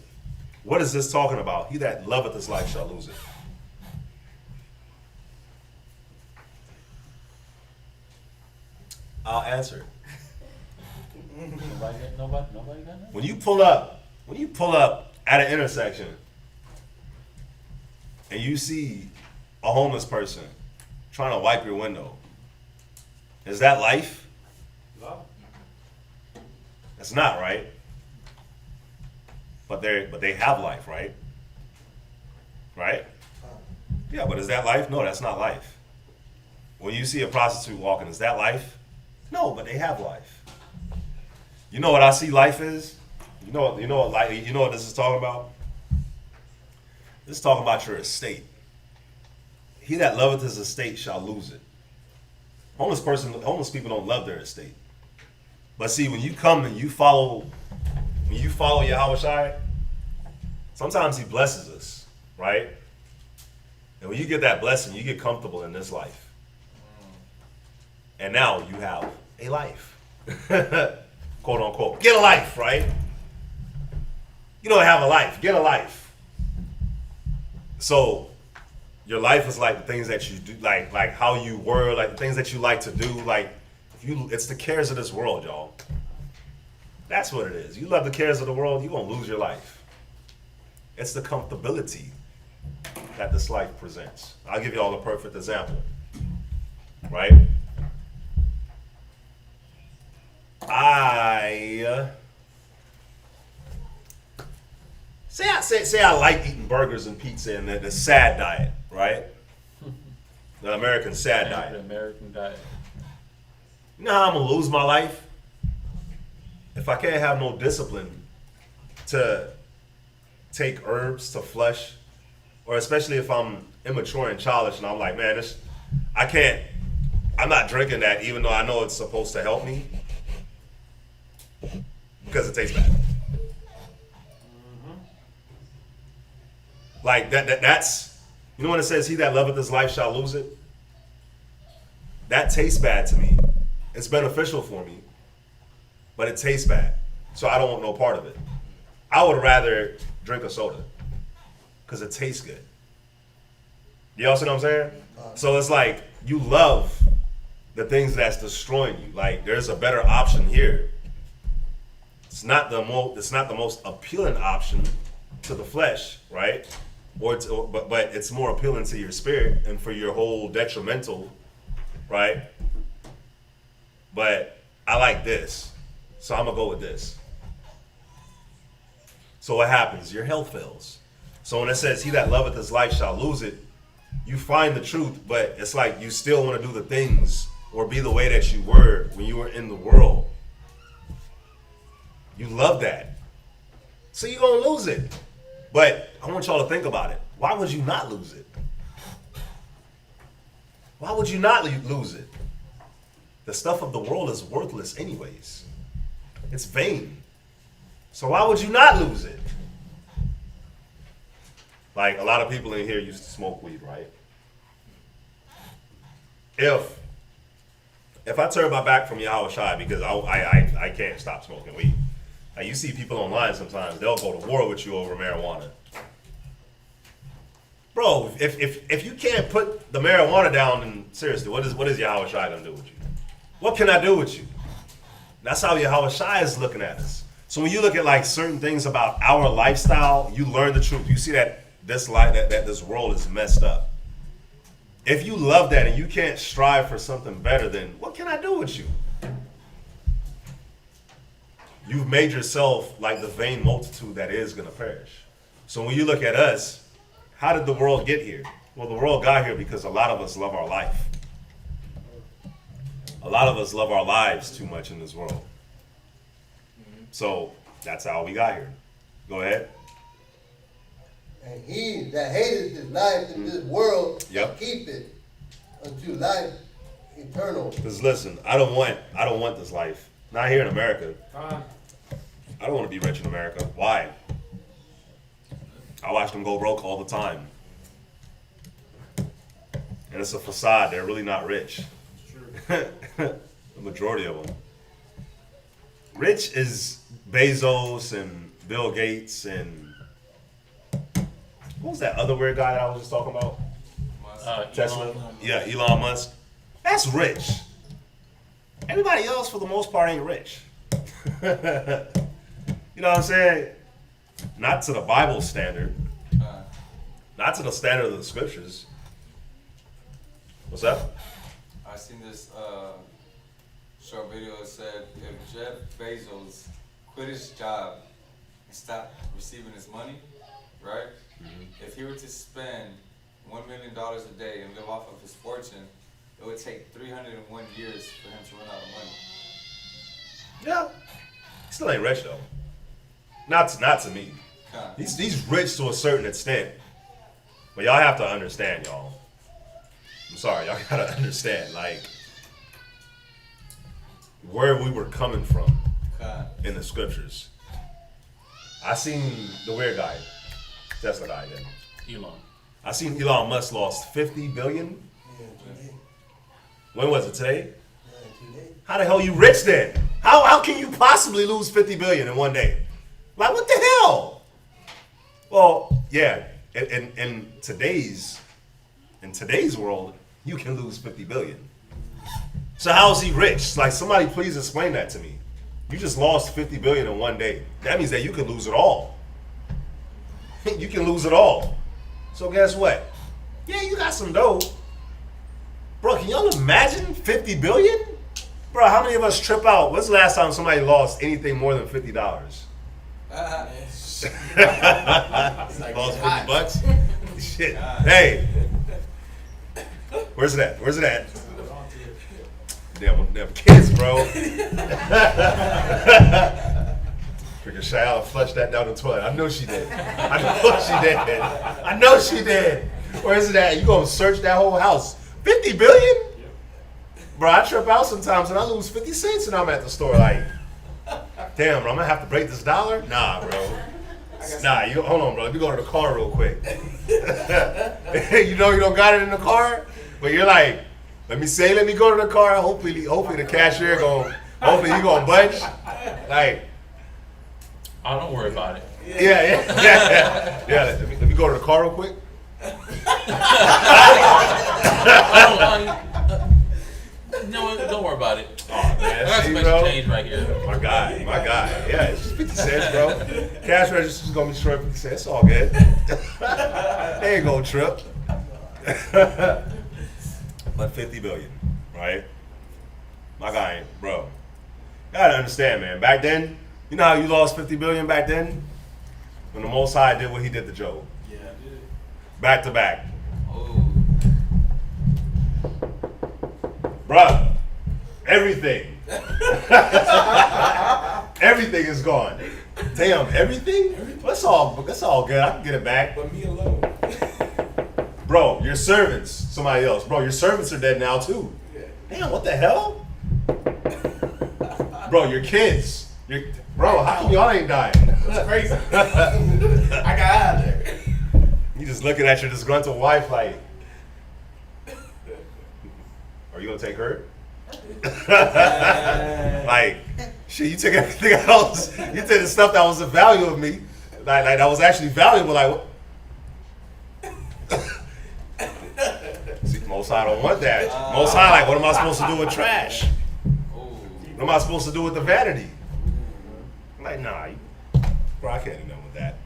what is this talking about? He that loveth his life shall lose it. I'll answer. Nobody got that? When you pull up at an intersection and you see a homeless person trying to wipe your window, is that life? No. It's not, right? But they have life, right? Right? Yeah, but is that life? No, that's not life. When you see a prostitute walking, is that life? No, but they have life. You know what I see life is? You know what this is talking about? This is talking about your estate. He that loveth his estate shall lose it. Homeless people don't love their estate. But see, when you come and you follow Yahweh, sometimes he blesses us, right? And when you get that blessing, you get comfortable in this life. And now you have a life. Quote unquote. Get a life, right? You don't have a life. Get a life. So your life is like the things that you do, like how you were, like the things that you like to do, it's the cares of this world, y'all. That's what it is. You love the cares of the world, you're gonna lose your life. It's the comfortability that this life presents. I'll give you all a perfect example. Right? I say I like eating burgers and pizza and the sad diet, right? The American sad diet. The American diet. You know how I'm gonna lose my life? If I can't have no discipline to take herbs to flush, or especially if I'm immature and childish and I'm like, man, I'm not drinking that even though I know it's supposed to help me because it tastes bad. Like that's, you know when it says he that loveth his life shall lose it? That tastes bad to me. It's beneficial for me, but it tastes bad. So I don't want no part of it. I would rather drink a soda because it tastes good. You all see what I'm saying? So it's like you love the things that's destroying you. Like there's a better option here. It's not the most appealing option to the flesh, right? But it's more appealing to your spirit and for your whole detrimental, right? But I like this, so I'm gonna go with this. So what happens? Your health fails. So when it says, he that loveth his life shall lose it, you find the truth, but it's like you still want to do the things or be the way that you were when you were in the world. You love that. So you're going to lose it. But I want y'all to think about it. Why would you not lose it? Why would you not lose it? The stuff of the world is worthless anyways. It's vain. So why would you not lose it? Like a lot of people in here used to smoke weed, right? If I turn my back from Yahweh because I can't stop smoking weed. Like you see people online sometimes, they'll go to war with you over marijuana. Bro, if you can't put the marijuana down, then seriously, what is Yahweh gonna do with you? What can I do with you? That's how Yahweh is looking at us. So when you look at like certain things about our lifestyle, you learn the truth. You see that this life, that this world is messed up. If you love that and you can't strive for something better, then what can I do with you? You've made yourself like the vain multitude that is going to perish. So when you look at us, how did the world get here? Well, the world got here because a lot of us love our life. A lot of us love our lives too much in this world. So that's how we got here. Go ahead. And he that hateth his life in this world shall keep it unto life eternal. Because listen, I don't want this life. Not here in America. I don't want to be rich in America. Why? I watch them go broke all the time. And it's a facade. They're really not rich. The majority of them. Rich is Bezos and Bill Gates and what was that other weird guy that I was just talking about? Tesla. Yeah, Elon Musk. That's rich. Everybody else, for the most part, ain't rich. You know what I'm saying? Not to the Bible standard. Not to the standard of the scriptures. What's up? I seen this short video that said if Jeff Bezos quit his job and stopped receiving his money, right? Mm-hmm. If he were to spend $1 million a day and live off of his fortune, it would take 301 years for him to run out of money. Yeah. He still ain't rich though. Not to me. He's rich to a certain extent. But y'all have to understand, y'all. I'm sorry, y'all gotta understand, like, where we were coming from in the scriptures. I seen the weird guy, Tesla guy, Elon. I seen Elon Musk lost 50 billion. Yeah, today. When was it, today? Yeah, today. How the hell you rich then? How can you possibly lose 50 billion in one day? Like, what the hell? Well, yeah, in today's world, you can lose 50 billion. So how is he rich? Like, somebody please explain that to me. You just lost 50 billion in one day. That means that you could lose it all. You can lose it all. So guess what? Yeah, you got some dough. Bro, can y'all imagine 50 billion? Bro, how many of us trip out? When's the last time somebody lost anything more than $50? Like Lost it's hot. $50. Shit. Hey. Where's it at? Where's it at? Damn kids, bro. Freaking Shia flushed that down the toilet. I know she did. I know she did. I know she did. Where's it at? You gonna search that whole house? 50 billion? Bro, I trip out sometimes and I lose 50 cents and I'm at the store like, damn, bro, I'm gonna have to break this dollar? Nah, bro. Nah, hold on, bro. Let me go to the car real quick. You know you don't got it in the car, but you're like, let me go to the car. Hopefully the cashier hopefully he gonna budge. Like, oh, don't worry about it. yeah. Let me go to the car real quick. No, don't worry about it. Oh man, That's see, some bro? change right here. My guy. Yeah, it's just 50 cents, bro. Cash register's gonna be short 50 cents. It's all good. They ain't gonna trip. But 50 billion, right? My guy ain't, bro. You gotta understand, man. Back then, you know how you lost 50 billion back then? When the Most High did what he did to Job. Yeah, I did. Back to back. Oh, Bruh, everything. Everything is gone. Damn, everything? That's all good. I can get it back. But me alone. Bro, your servants, somebody else. Bro, your servants are dead now too. Damn, what the hell? Bro, your kids. Bro, how come y'all ain't dying? That's crazy. I got out of there. You just looking at your disgruntled wife like, are you gonna take her? Like, shit, you took everything else. You took the stuff that was of value of me. Like that was actually valuable. Like, what? See, Most High don't want that. Most High, like, what am I supposed to do with trash? What am I supposed to do with the vanity? I'm like, nah, bro, I can't do nothing with that.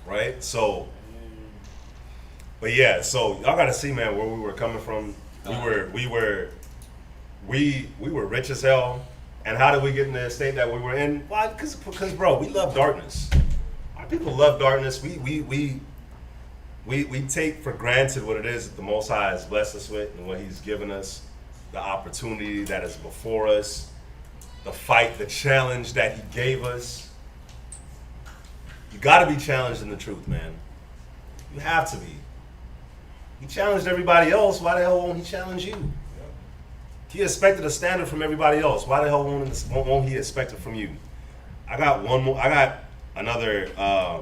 Right? So, but yeah, so y'all gotta see, man, where we were coming from. We were rich as hell. And how did we get in the state that we were in? Why? Because bro, we love darkness. Our people love darkness. We take for granted what it is that the Most High has blessed us with and what He's given us, the opportunity that is before us, the fight, the challenge that He gave us. You got to be challenged in the truth, man. You have to be. He challenged everybody else. Why the hell won't He challenge you? He expected a standard from everybody else. Why the hell won't He expect it from you? I got another. I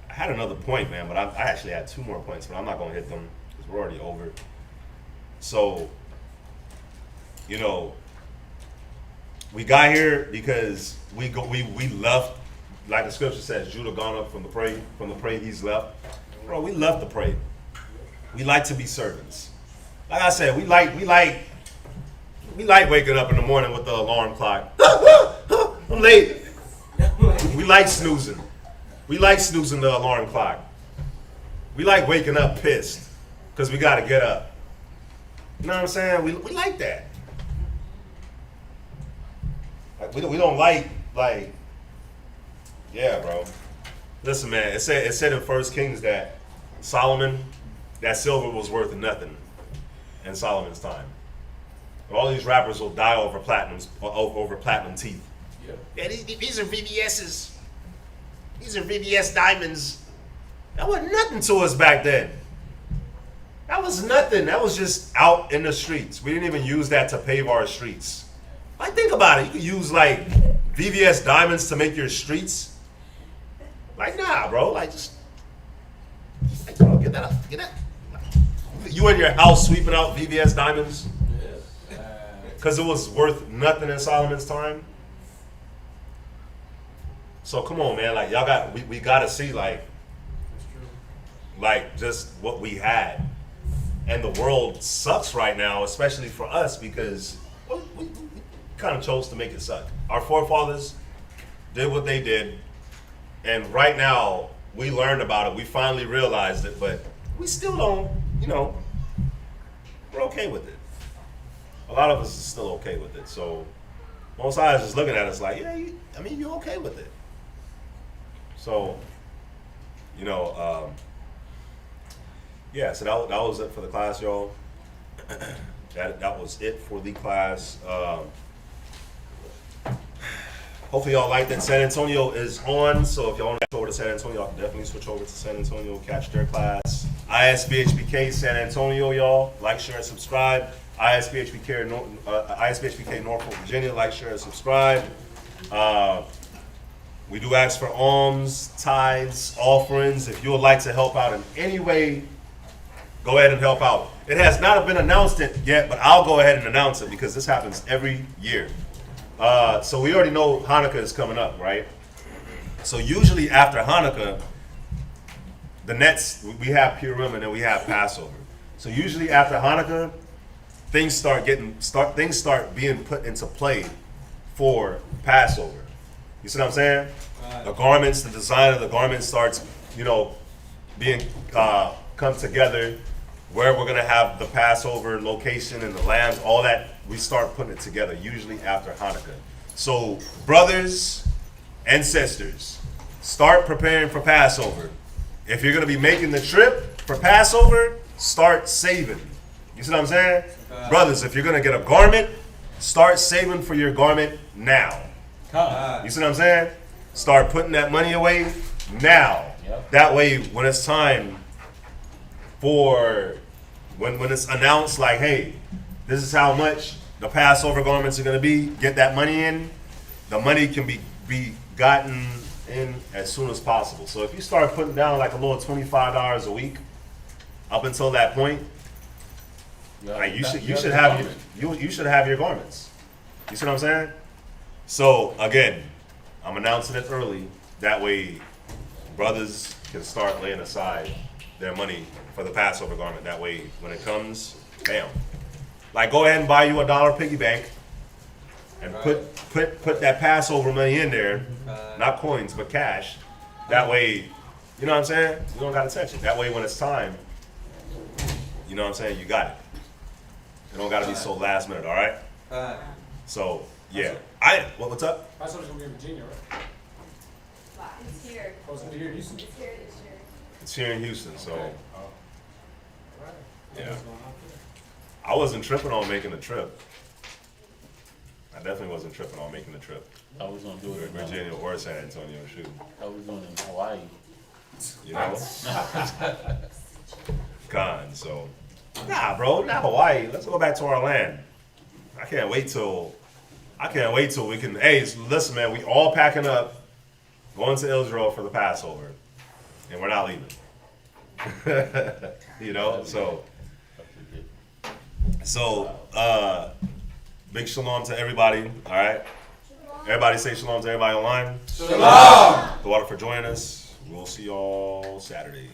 had another point, man, but I actually had two more points, but I'm not gonna hit them because we're already over. So, you know, we got here because we left, like the scripture says, Judah gone up from the prey he's left. Bro, we left the prey. We like to be servants. Like I said, we like waking up in the morning with the alarm clock. I'm late. We like snoozing. We like snoozing the alarm clock. We like waking up pissed because we got to get up. You know what I'm saying? We like that. Like we don't like, yeah, bro. Listen, man, it said in 1 Kings that Solomon, that silver was worth nothing in Solomon's time. All these rappers will die over platinum teeth. Yeah, these are VVS's. These are VVS diamonds. That was nothing to us back then. That was nothing. That was just out in the streets. We didn't even use that to pave our streets. Like, think about it. You could use, like, VVS diamonds to make your streets. Like, nah, bro. Like, just, like, bro, get that up. Get that. You in your house sweeping out VVS diamonds? Because it was worth nothing in Solomon's time? So come on, man. Like, y'all we got to see, like just what we had. And the world sucks right now, especially for us, because we kind of chose to make it suck. Our forefathers did what they did, and right now we learned about it. We finally realized it, but we still don't, we're okay with it. A lot of us is still okay with it. So Most High is just looking at us like, yeah, you're okay with it. So, you know, yeah, so that was it for the class, y'all. That was it for the class. Hopefully y'all liked it. San Antonio is on, so if y'all want to switch over to San Antonio, y'all can definitely switch over to San Antonio, catch their class. ISBHPK San Antonio, y'all. Like, share, and subscribe. ISBHPK Norfolk, Virginia. Like, share, and subscribe. We do ask for alms, tithes, offerings. If you would like to help out in any way, go ahead and help out. It has not been announced yet, but I'll go ahead and announce it because this happens every year. So we already know Hanukkah is coming up, right? So usually after Hanukkah, we have Purim and then we have Passover. So usually after Hanukkah, things start being put into play for Passover. You see what I'm saying? The garments, the design of the garments starts, being come together. Where we're gonna have the Passover location and the lambs, all that, we start putting it together usually after Hanukkah. So brothers and sisters, start preparing for Passover. If you're gonna be making the trip for Passover, start saving. You see what I'm saying? Brothers, if you're gonna get a garment, start saving for your garment now. You see what I'm saying? Start putting that money away now. Yep. That way, when it's time for when it's announced, like, hey, this is how much the Passover garments are going to be, get that money in. The money can be gotten in as soon as possible. So if you start putting down like a little $25 a week, up until that point, like you should have your garments. You see what I'm saying? So again, I'm announcing it early. That way, brothers can start laying aside their money for the Passover garment. That way, when it comes, bam. Like, go ahead and buy you $1 piggy bank and put that Passover money in there, not coins, but cash. That way, you know what I'm saying? You don't got to touch it. That way, when it's time, you know what I'm saying? You got it. You don't got to be so last minute, all right? So, yeah. What's up? Passover's going to be in Virginia, right? It's here. Oh, it's going to be here in Houston? It's here this year. It's here in Houston, so. Okay. Yeah. I wasn't tripping on making the trip. I definitely wasn't tripping on making the trip. I was gonna do it in Virginia or San Antonio, shoot. I was doing it in Hawaii. You know? So. Nah, bro, not Hawaii. Let's go back to our land. I can't wait till we can. Hey, listen, man, we all packing up, going to Israel for the Passover, and we're not leaving. So big shalom to everybody. All right, everybody say shalom to everybody online. Shalom. The water for joining us. We'll see y'all Saturday.